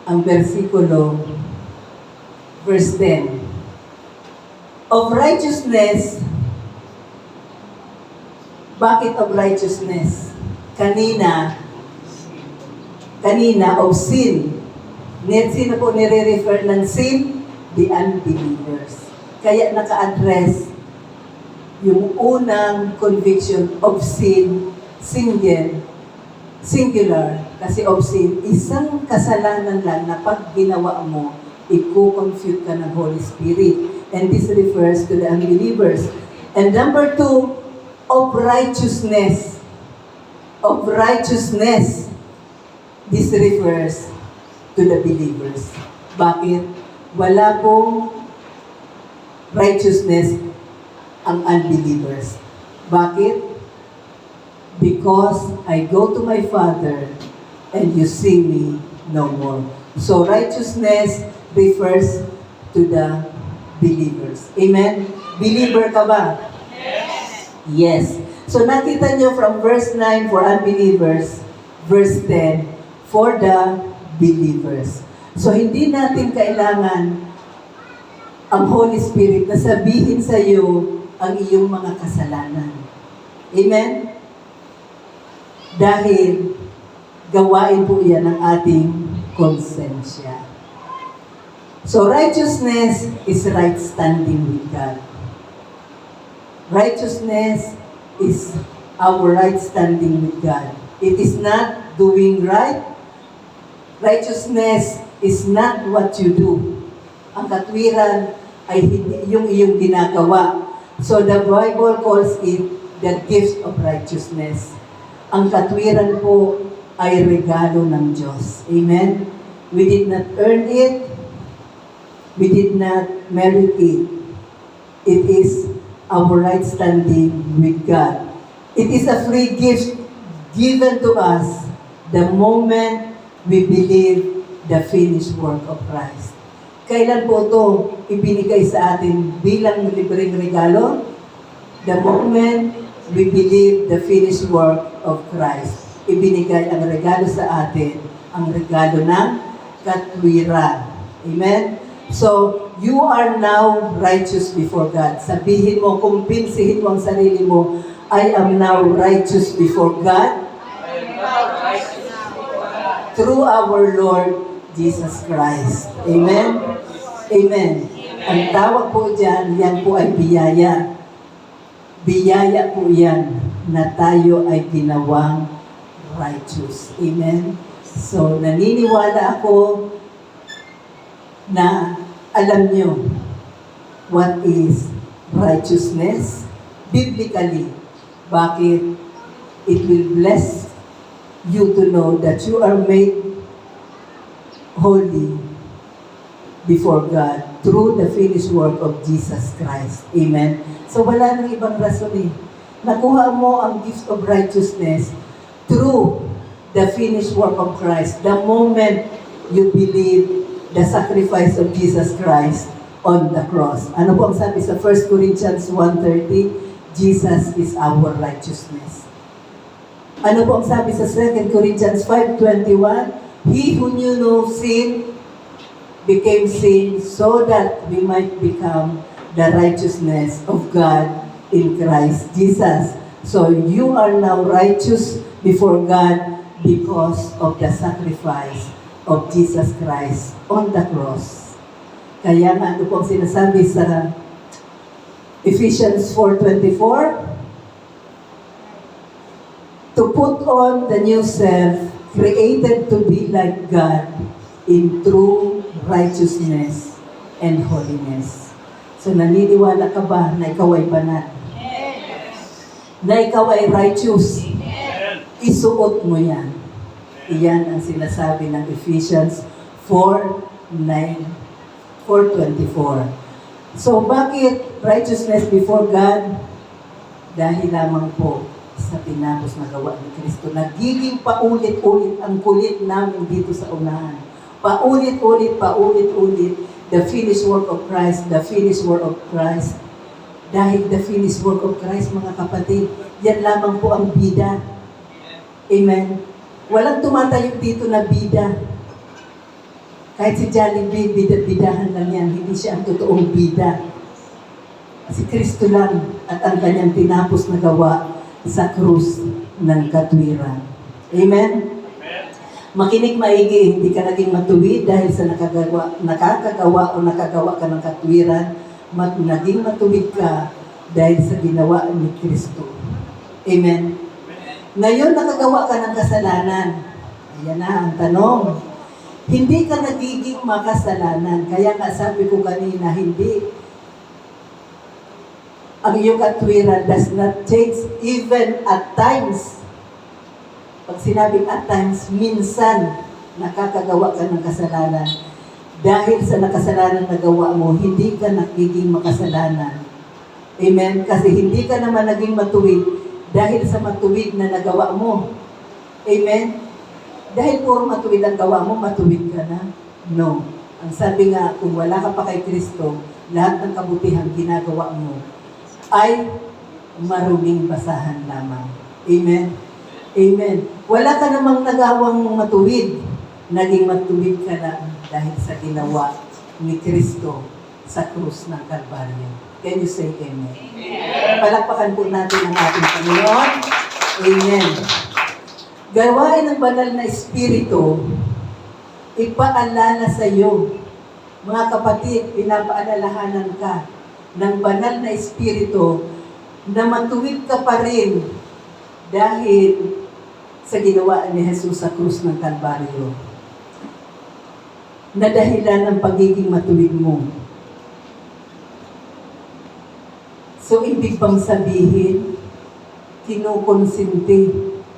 S3: ang versikulo, verse 10. Of righteousness, bakit of righteousness? Kanina, of sin. Sino po nire-refer ng sin? The unbelievers. Kaya naka-address yung unang conviction of sin, singular, kasi of sin, isang kasalanan lang na pag ginawa mo, i-confute ka ng Holy Spirit. And this refers to the unbelievers. And number 2, of righteousness. Of righteousness. This refers to the believers. Bakit? Wala pong righteousness ang unbelievers. Bakit? Because I go to my Father and you see me no more. So righteousness refers to the believers. Amen? Believer ka ba? Yes. So nakita nyo from verse 9 for unbelievers, verse 10 for the believers. So hindi natin kailangan ang Holy Spirit na sabihin sa iyo ang iyong mga kasalanan. Amen? Dahil gawain po yan ng ating konsensya. So righteousness is right standing with God. Righteousness is our right standing with God. It is not doing right. Righteousness is not what you do. Ang katwiran ay hindi yung iyong ginagawa. So the Bible calls it the gift of righteousness. Ang katwiran po ay regalo ng Diyos. Amen? We did not earn it. We did not merit it. It is our right standing with God. It is a free gift given to us the moment we believe the finished work of Christ. Kailan po ito ibinigay sa atin bilang libreng regalo? The moment we believe the finished work of Christ. Ibinigay ang regalo sa atin, ang regalo ng katwiran. Amen? So, you are now righteous before God. Sabihin mo, kumpinsihin mo ang sarili mo, I am now righteous before God through our Lord Jesus Christ. Amen? Amen. Ang tawag po dyan, yan po ay biyaya. Biyaya po yan na tayo ay ginawang righteous. Amen? So, naniniwala ako na alam nyo what is righteousness biblically. Bakit? It will bless you to know that you are made holy before God through the finished work of Jesus Christ. Amen? So wala nang ibang rason eh. Nakuha mo ang gift of righteousness through the finished work of Christ. The moment you believe the sacrifice of Jesus Christ on the cross. Ano po ang sabi sa 1 Corinthians 1:30? Jesus is our righteousness. Ano po ang sabi sa 2 Corinthians 5:21? He who knew no sin became sin so that we might become the righteousness of God in Christ Jesus. So you are now righteous before God because of the sacrifice of Jesus Christ on the cross. Kaya nga, ano po ang sinasabi sa Ephesians 4:24? To put on the new self, created to be like God in true righteousness and holiness. So naniniwala ka ba na ikaw ay banal? Na ikaw ay righteous? Isuot mo yan. Iyan ang sinasabi ng Ephesians 4:24. So, bakit righteousness before God? Dahil lamang po sa tinapos na gawa ni Kristo. Nagiging paulit-ulit ang kulit namin dito sa unahan. Paulit-ulit, paulit-ulit. The finished work of Christ, the finished work of Christ. Dahil the finished work of Christ, mga kapatid, yan lamang po ang bida. Amen. Walang tumatayo dito na bida. Kahit si Jollibee, bida-bidahan lang yan. Hindi siya ang totoong bida. Si Kristo lang at ang kanyang tinapos na gawa sa krus ng katwiran. Amen? Makinig maigi, hindi ka naging matuwid dahil sa nakakagawa o nakagawa ka ng katwiran. Naging matuwid ka dahil sa ginawa ni Kristo. Amen? Ngayon, nakagawa ka ng kasalanan. Ayan na ang tanong. Hindi ka nagiging makasalanan. Kaya nga sabi ko kanina, hindi. Ang iyong katwiran does not change even at times. Pag sinabing at times, minsan nakakagawa ka ng kasalanan. Dahil sa nakasalanan na gawa mo, hindi ka nagiging makasalanan. Amen? Kasi hindi ka naman naging matuwid dahil sa matuwid na nagawa mo. Amen? Dahil puro matuwid ang gawa mo, matuwid ka na? No. Ang sabi nga, kung wala ka pa kay Kristo, lahat ng kabutihan ginagawa mo ay maruming basahan lamang. Amen? Amen. Wala ka namang nagawang matuwid. Naging matuwid ka na dahil sa ginawa ni Kristo sa krus ng Kalbaryo. Can you say amen? Amen. Palakpakan po natin ang ating Panginoon. Amen. gawain ng banal na espiritu, ipaalala sa iyo. Mga kapatid, pinapaalalahanan ka ng banal na espiritu na matuwid ka pa rin dahil sa ginawa ni Jesus sa krus ng Kalbaryo, na dahilan ng pagiging matuwid mo. So, ibig bang sabihin, kinukonsinti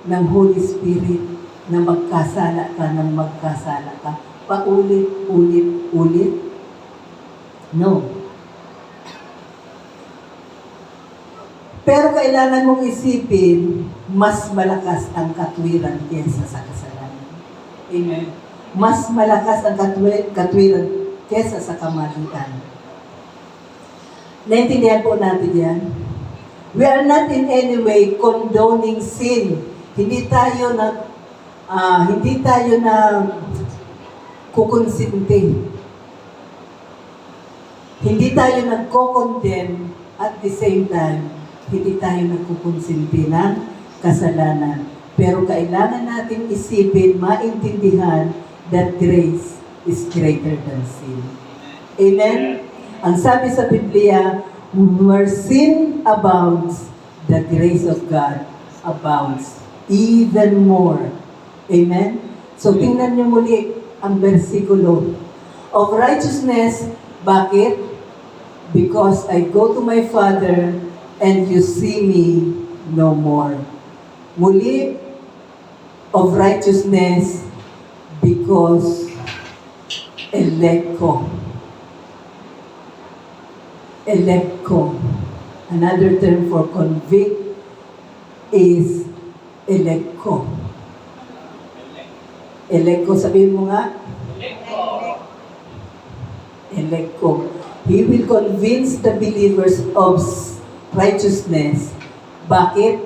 S3: ng Holy Spirit na magkasala ka ng magkasala ka? Paulit-ulit-ulit? No. Pero kailangan mong isipin, mas malakas ang katwiran kesa sa kasalanan. Amen. Mas malakas ang katwiran kesa sa kamalian. Naintindihan po natin yan? We are not in any way condoning sin. Hindi tayo na kukonsinti. Hindi tayo nagko-condemn at the same time, hindi tayo nagkukonsinti ng kasalanan. Pero kailangan natin isipin, maintindihan that grace is greater than sin. Amen? Ang sabi sa Biblia, where sin abounds, the grace of God abounds even more. Amen? So tingnan niyo muli ang versikulo. Of righteousness, bakit? Because I go to my Father and you see me no more. Muli, of righteousness, because elect ko. Elect ko. Another term for convict is elect ko. Elect ko, sabihin mo nga. Elect ko. He will convince the believers of righteousness. Bakit?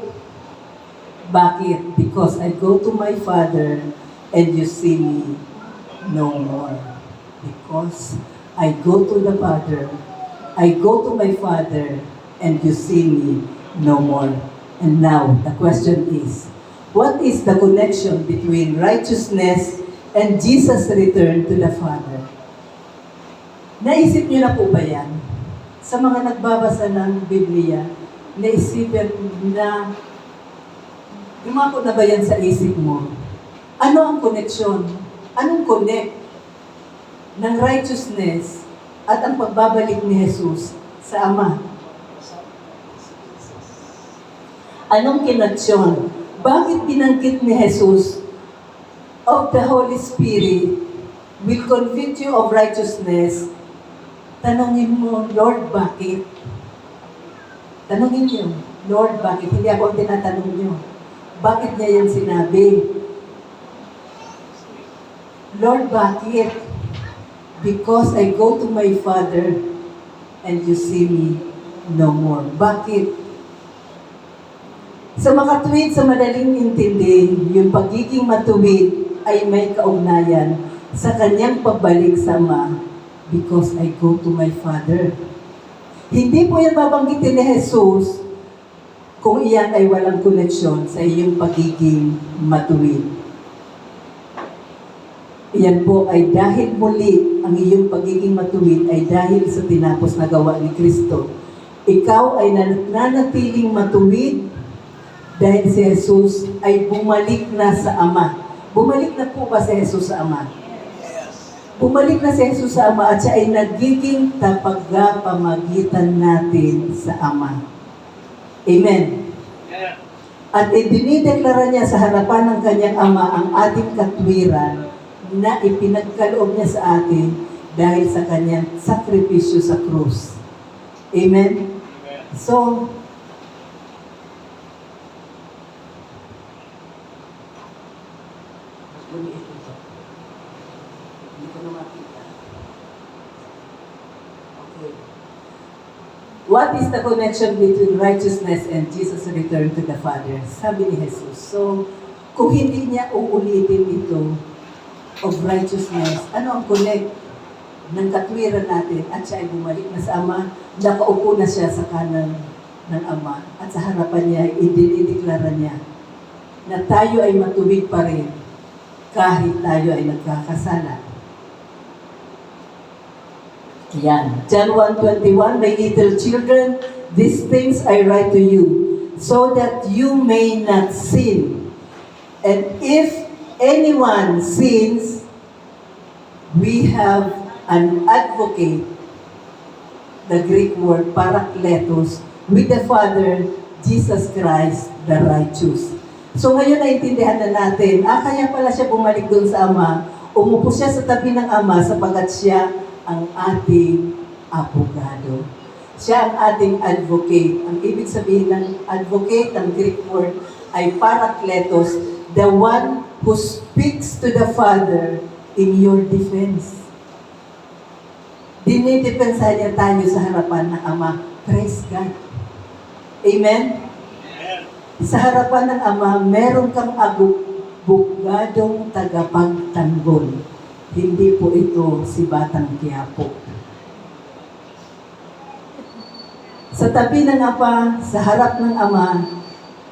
S3: Bakit? Because I go to my Father and you see me no more. Because I go to the Father, I go to my Father and you see me no more. And now, the question is, what is the connection between righteousness and Jesus' return to the Father? Naisip niyo na po ba yan? Sa mga nagbabasa ng Biblia, naisipin na, lumako na ba yan sa isip mo? Ano ang koneksyon? Anong connect ng righteousness at ang pagbabalik ni Jesus sa Ama? Anong koneksyon? Bakit binanggit ni Jesus of the Holy Spirit will convict you of righteousness? Tanungin mo, Lord, bakit? Tanungin niyo, Lord, bakit? Hindi ako ang tinatanong niyo. Bakit niya yan sinabi? Lord, bakit? Because I go to my Father and you see me no more. Bakit? Sa makatuwid, sa madaling intindi, yung pagiging matuwid ay may kaugnayan sa kanyang pagbalik sa Ama because I go to my Father. Hindi po yan babanggitin ni Jesus kung iyan ay walang koneksyon sa iyong pagiging matuwid. Iyan po ay dahil muli ang iyong pagiging matuwid ay dahil sa tinapos na gawa ni Kristo. Ikaw ay nanatiling matuwid dahil si Jesus ay bumalik na sa Ama. Bumalik na po ba si Jesus sa Ama? Bumalik na si Jesus sa Ama at siya ay nagiging tagapamagitan natin sa Ama. Amen. At idinideklara niya sa harapan ng kanyang Ama ang ating katwiran na ipinagkaloob niya sa atin dahil sa kanyang sakripisyo sa krus. Amen? So, hindi ko na makita. Okay. What is the connection between righteousness and Jesus' return to the Father? Sabi ni Jesus. So, kung hindi niya uulitin ito of righteousness, ano ang connect ng katwiran natin at siya ay bumalik na sa Ama, nakaupo na siya sa kanan ng Ama at sa harapan niya, idinideklara niya na tayo ay matuwid pa rin kahit tayo ay nagkakasala. Yan. John 1:21, My little children, these things I write to you, so that you may not sin. And if anyone sins, we have an advocate, the Greek word parakletos, with the Father, Jesus Christ, the righteous. So ngayon naintindihan na natin, kaya pala siya bumalik doon sa Ama, umupo siya sa tabi ng Ama sapagkat siya ang ating abogado. Siya ang ating advocate. Ang ibig sabihin ng advocate, ang Greek word, ay parakletos, the one who speaks to the Father in your defense. Dinidepensa niya tayo sa harapan ng Ama. Praise God. Amen? Sa harapan ng Ama, meron kang abogadong tagapagtanggol. Hindi po ito si Batang Quiapo. Sa tabi ng Ama, sa harap ng Ama,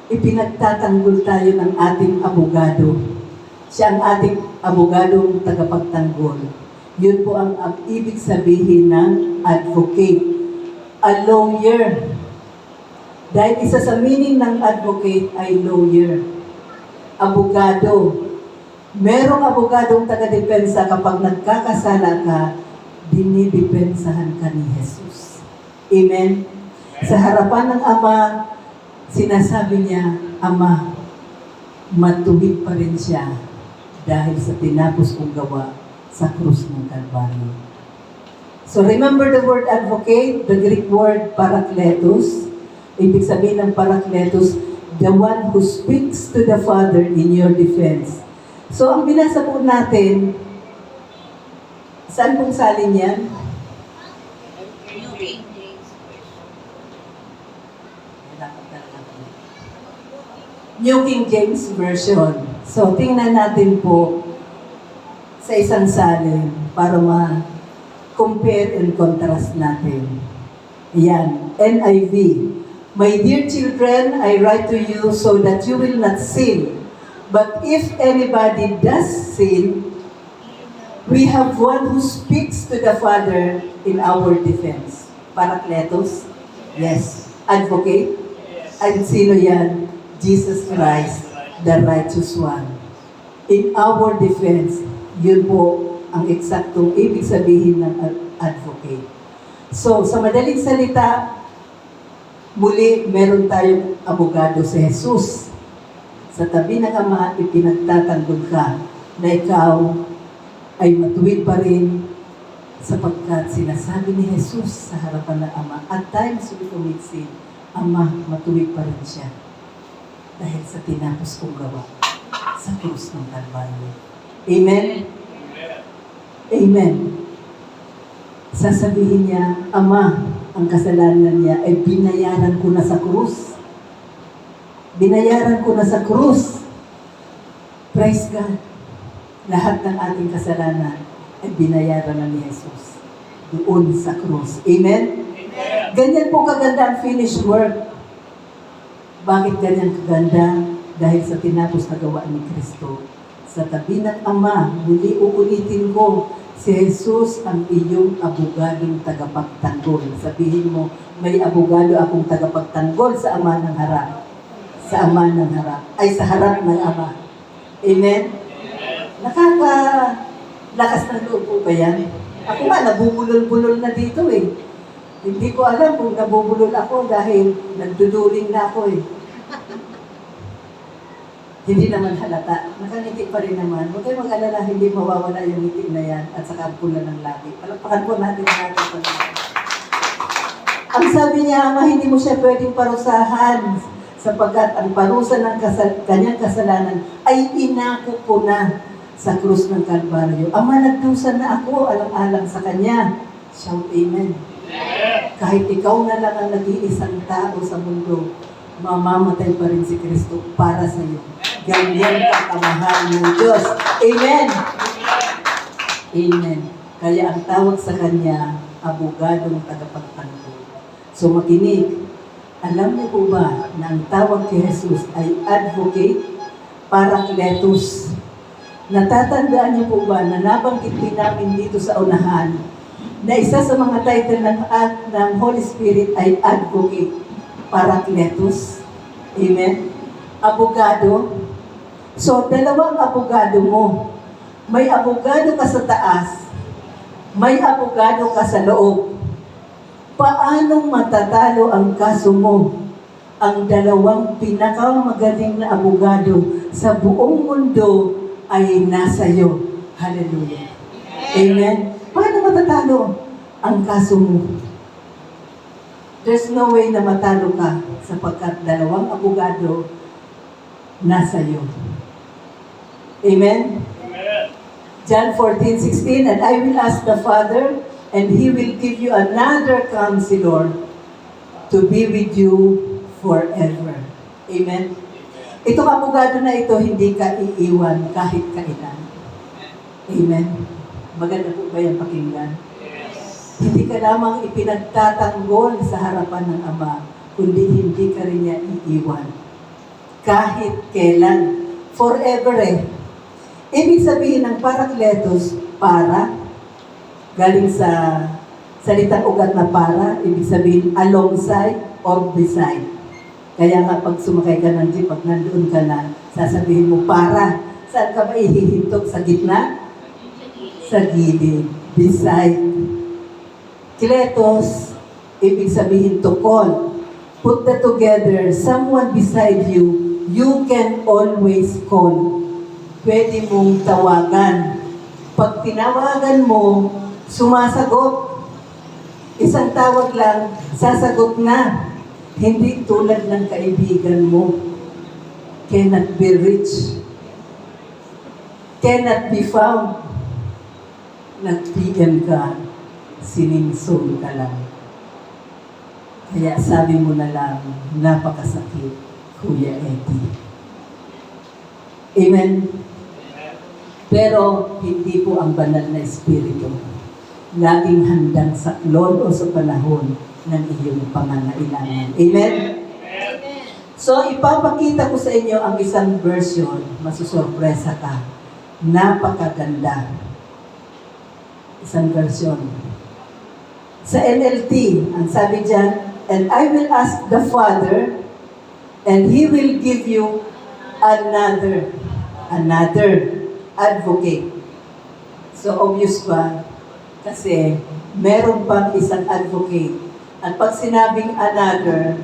S3: ipinagtatanggol tayo ng ating abogado. Siya ang ating abogadong tagapagtanggol. Yun po ang ibig sabihin ng advocate. A lawyer. Dahil isa sa meaning ng advocate ay lawyer. Abogado. Merong abogadong taga-depensa kapag nagkakasala ka, dinidepensahan ka ni Jesus. Amen? Sa harapan ng Ama, sinasabi niya, Ama, matuwid pa rin siya dahil sa tinapos kong gawa sa krus ng Kalbaryo. So remember the word advocate, the Greek word parakletos. Ibig sabihin ng parakletos, the one who speaks to the Father in your defense. So ang binasa po natin, saan pong salin yan?
S4: New King James.
S3: New King James Version. So tingnan natin po sa isang salin para ma-compare and contrast natin. Yan, NIV. My dear children, I write to you so that you will not sin. But if anybody does sin, we have one who speaks to the Father in our defense. Parakletos? Yes. Advocate? At sino yan? Jesus Christ, the righteous one. In our defense, yun po ang eksaktong ibig sabihin ng advocate. So, sa madaling salita, muli, meron tayong abogado si Jesus. Sa tabi ng Ama, ipinagtatanggol ka na ikaw ay matuwid pa rin sapagkat sinasabi ni Jesus sa harapan ng Ama, at times we commit sin, Ama, matuwid pa rin siya dahil sa tinapos kong gawa sa krus ng Kalbaryo. Amen? Amen. Sasabihin niya, Ama, ang kasalanan niya ay binayaran ko na sa krus. Binayaran ko na sa krus. Praise God. Lahat ng ating kasalanan ay binayaran na ni Jesus doon sa krus. Amen? Amen. Ganyan po kaganda ang finished work. Bakit ganyan kaganda? Dahil sa tinapos na gawa ni Kristo. Sa tabi ng Ama, muli uulitin ko, si Jesus ang iyong abogadong tagapagtanggol. Sabihin mo, may abogado akong tagapagtanggol sa Ama ng harap. Sa Ama ng harap. Ay, sa harap ng Ama. Amen? Nakakalakas ng loob po ba yan? Ako nga, nabubulol-bulol na dito eh. Hindi ko alam kung nabubulol ako dahil nagduduling na ako eh. Hindi naman halata. Nakangiti pa rin naman. Huwag kayo mag-alala, hindi mawawala yung ngiti na yan at saka pula ng labi. Palagpakan po natin ang ating Panginoon. Ang sabi niya, Ama, hindi mo siya pwedeng parusahan sapagkat ang parusa ng kanyang kasalanan ay inako ko na sa krus ng Kalbaryo. Ama, nagdusa na ako alang-alang sa kanya. Shout amen. Kahit ikaw na lang ang nag-iisang tao sa mundo, mamamatay pa rin si Kristo para sa iyo. Ganyan kakamahal ng Diyos. Amen! Amen. Kaya ang tawag sa Kanya, abogadong tagapagtanggol. So makinig, alam niyo po ba na ang tawag kay Jesus ay advocate? Parakletos. Natatandaan niyo po ba na nabanggit din namin dito sa unahan na isa sa mga title ng Holy Spirit ay Advocate, Parakletos. Amen? Abogado. So, dalawang abogado mo. May abogado ka sa taas, may abogado ka sa loob. Paano matatalo ang kaso mo? Ang dalawang pinakamagaling na abogado sa buong mundo ay nasa iyo. Hallelujah. Amen. Paano matatalo ang kaso mo? There's no way na matalo ka sapagkat dalawang abogado nasa iyo. Amen? John 14:16, and I will ask the Father, and He will give you another counselor to be with you forever. Amen? Itong abogado na ito, hindi ka iiwan kahit kailan. Amen? Maganda po ba yung pakinggan? Hindi ka lamang ipinagtatanggol sa harapan ng Ama, kundi hindi ka rin niya iiwan. Kahit kailan. Forever eh. Ibig sabihin ng parakletos, para, galing sa salitang ugat na para, ibig sabihin alongside or beside. Kaya nga pag sumakay ka ng jeep, pag nandoon ka na, sasabihin mo, para, saan ka ba ihihintok? Sa gitna? Sa gilid. Beside. Kletos, ibig sabihin to call. Put that together, someone beside you, you can always call. Pwede mong tawagan. Pag tinawagan mo, sumasagot. Isang tawag lang, sasagot na. Hindi tulad ng kaibigan mo. Cannot be reached. Cannot be found. Nag-PM ka, siningsol ka lang. Kaya sabi mo na lang, napakasakit, Kuya Eddie. Amen? Pero hindi po ang banal na espiritu laging handang saklon o sa panahon ng iyong pangangailangan. Amen? So, ipapakita ko sa inyo ang isang version, masusurpresa ka. Napakaganda. Isang version. Sa NLT, ang sabi dyan, and I will ask the Father, and He will give you another advocate. So, obvious ba? Kasi, meron pang isang advocate. At pag sinabing another,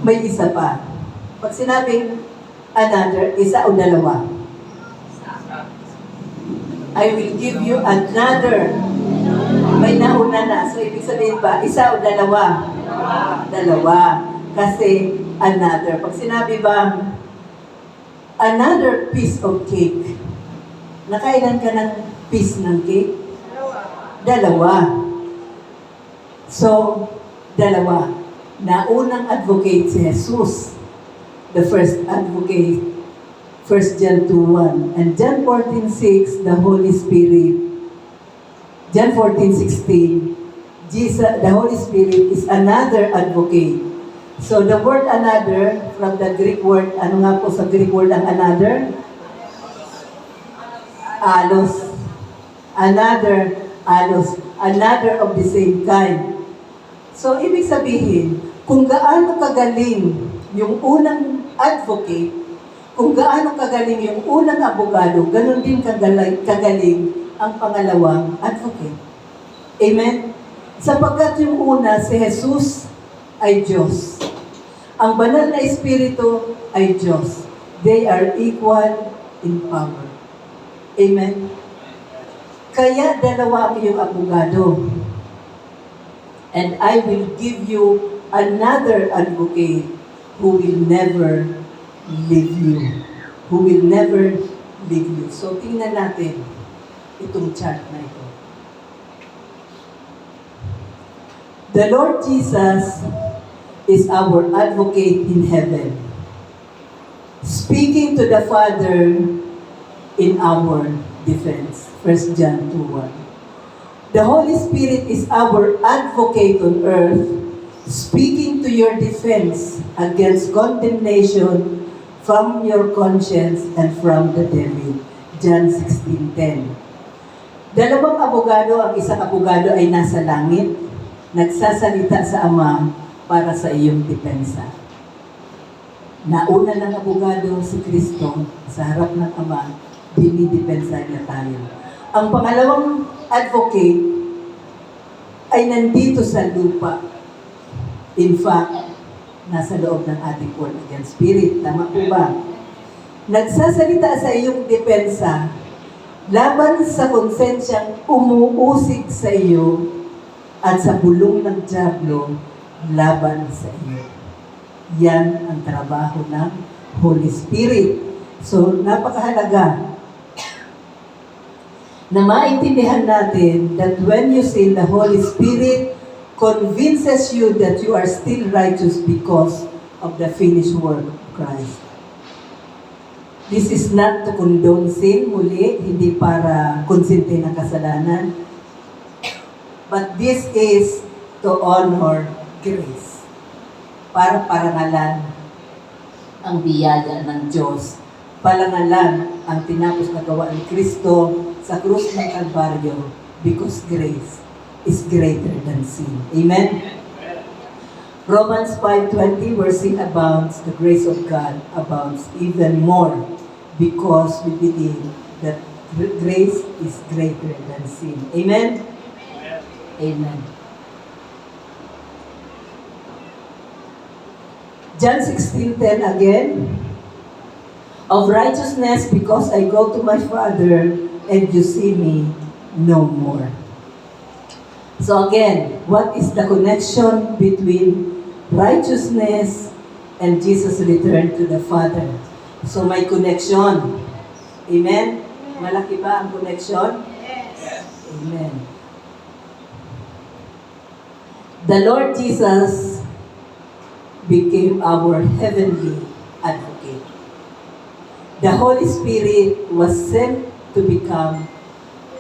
S3: may isa pa. Pag sinabing another, isa o dalawa. I will give you another. May nauna na. So, ibig sabihin ba, isa o dalawa? Dalawa. Kasi, another. Pag sinabi ba, another piece of cake. Nakailan ka ng piece ng cake? Dalawa. So, dalawa. Naunang advocate si Jesus. The first advocate, 1 John 2:1. And John 14:6, the Holy Spirit. John 14:16, the Holy Spirit is another advocate. So the word another, from the Greek word, ano nga po sa Greek word ang another? Alos. Another, alos. Another of the same kind. So ibig sabihin, kung gaano kagaling yung unang advocate, kung gaano kagaling yung unang abogado, ganun din kagaling ang pangalawang advocate. Amen? Sapagkat yung una, si Jesus ay Diyos. Ang banal na Espiritu ay Diyos. They are equal in power. Amen? Kaya dalawa ang iyong abogado. And I will give you another advocate who will never leave you. Who will never leave you. So, tingnan natin itong chart na ito. The Lord Jesus is our advocate in heaven, speaking to the Father in our defense. 1 John 2:1. The Holy Spirit is our advocate on earth, speaking to your defense against condemnation from your conscience and from the devil. John 16:10. Dalawang abogado, ang isang abogado ay nasa langit, nagsasalita sa Ama para sa iyong depensa. Nauna ng abogado si Kristo sa harap ng Ama, dinidepensa niya tayo. Ang pangalawang advocate ay nandito sa lupa. In fact, nasa loob ng ating born again spirit. Tama po ba? Nagsasalita sa iyong depensa laban sa konsensyang umuusig sa iyo at sa bulong ng dyablo laban sa iyo. Yan ang trabaho ng Holy Spirit. So, napakahalaga na maintindihan natin that when you sin, the Holy Spirit convinces you that you are still righteous because of the finished work of Christ. This is not to condone sin, muli, hindi para konsente ng kasalanan, but this is to honor grace. Para parangalan ang biyaya ng Diyos. Parangalan ang tinapos na gawa ni Kristo sa krus ng Kalbaryo because grace is greater than sin. Amen? Romans 5:20, where sin abounds, the grace of God abounds even more because we believe that grace is greater than sin. Amen? Amen. John 16:10 again. Of righteousness because I go to my Father and you see me no more. So again, what is the connection between righteousness and Jesus' return to the Father? So may connection. Amen? Malaki ba ang connection?
S4: Yes.
S3: Amen. The Lord Jesus became our heavenly advocate. The Holy Spirit was sent to become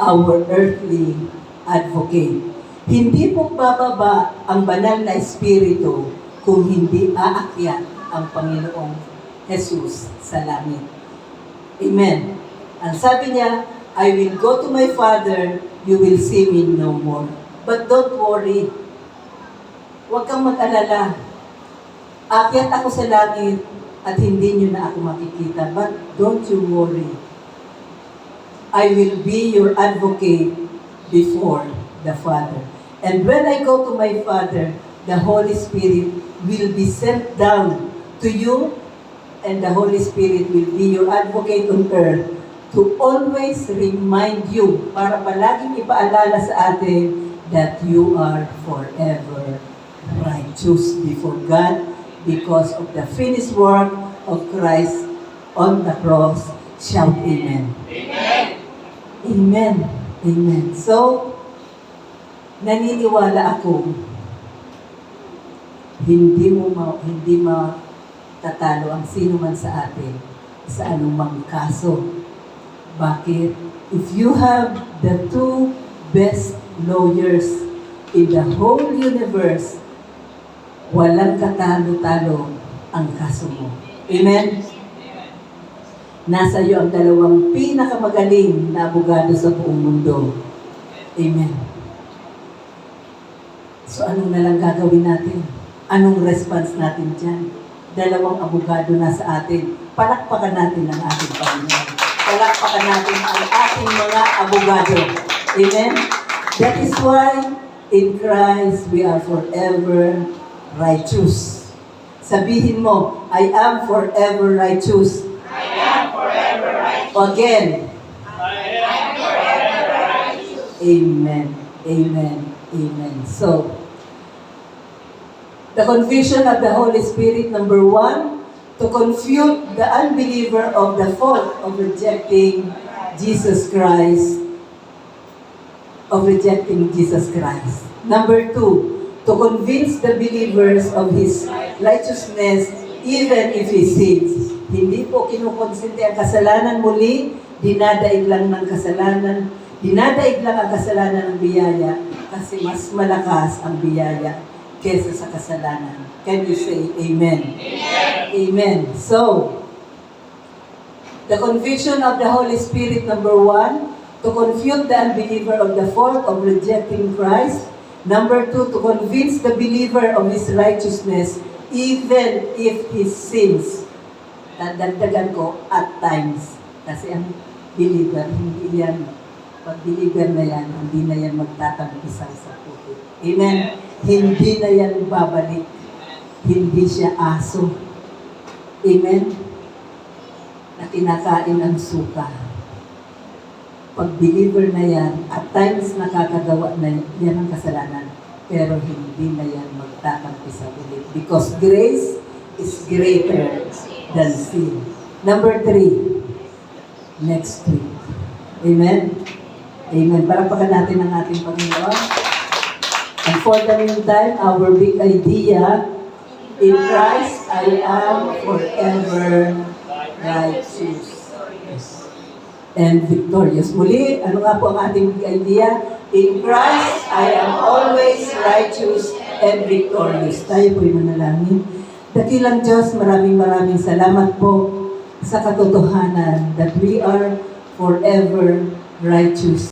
S3: our earthly advocate. Hindi po bababa ang banal na Espiritu kung hindi aakyat ang Panginoong Jesus sa langit. Amen. Ang sabi niya, I will go to my Father, you will see me no more. But don't worry. Huwag kang mag-alala. Aakyat ako sa langit at hindi niyo na ako makikita. But don't you worry. I will be your advocate before the Father. And when I go to my Father, the Holy Spirit will be sent down to you, and the Holy Spirit will be your advocate on earth to always remind you, para palaging ipaalala sa atin that you are forever righteous before God because of the finished work of Christ on the cross. Shout amen.
S4: Amen.
S3: Amen. Amen. So, naniniwala ako, hindi matatalo ang sino man sa atin sa anumang kaso. Bakit? If you have the two best lawyers in the whole universe, walang katalo-talo ang kaso mo. Amen? Nasa iyo ang dalawang pinakamagaling na abogado sa buong mundo. Amen. So anong nalang gagawin natin? Anong response natin dyan? Dalawang abogado na sa atin. Palakpakan natin ang ating Panginoon. Palakpakan natin ang ating mga abogado. Amen? That is why in Christ we are forever righteous. Sabihin mo, I am forever righteous.
S4: I am forever righteous.
S3: Again.
S4: I am forever righteous.
S3: Amen. Amen. Amen. So, the confusion of the Holy Spirit, number 1, to confute the unbeliever of the fault of rejecting Jesus Christ. Number 2, to convince the believers of His righteousness even if He sins. Hindi po kinukonsente ang kasalanan muli, dinadaig lang ang kasalanan ng biyaya kasi mas malakas ang biyaya kesa sa kasalanan. Can you say amen?
S4: Amen.
S3: Amen. So, The conviction of the Holy Spirit, number 1, to confute the unbeliever of the fault of rejecting Christ. Number 2, to convince the believer of his righteousness, even if he sins. Dadagdagan ko, at times. Kasi ang believer, hindi yan, pag believer na yan, hindi na yan magtatampisang sa puto. Amen? Hindi na yan babalik. Hindi siya aso. Amen? Na kinakain ang suka. Pag believer na yan, at times nakakagawa na yan ang kasalanan, pero hindi na yan magtatampi sa ulit. Because grace is greater than sin. Number 3, next week. Amen? Amen. Parapakan natin ang ating Panginoon. And for the meantime, our big idea, in Christ I am forever righteous and victorious. Muli, ano nga po ang ating big idea? In Christ I am always righteous and victorious. Tayo po'y manalangin. Dakilang Diyos, maraming salamat po sa katotohanan that we are forever righteous.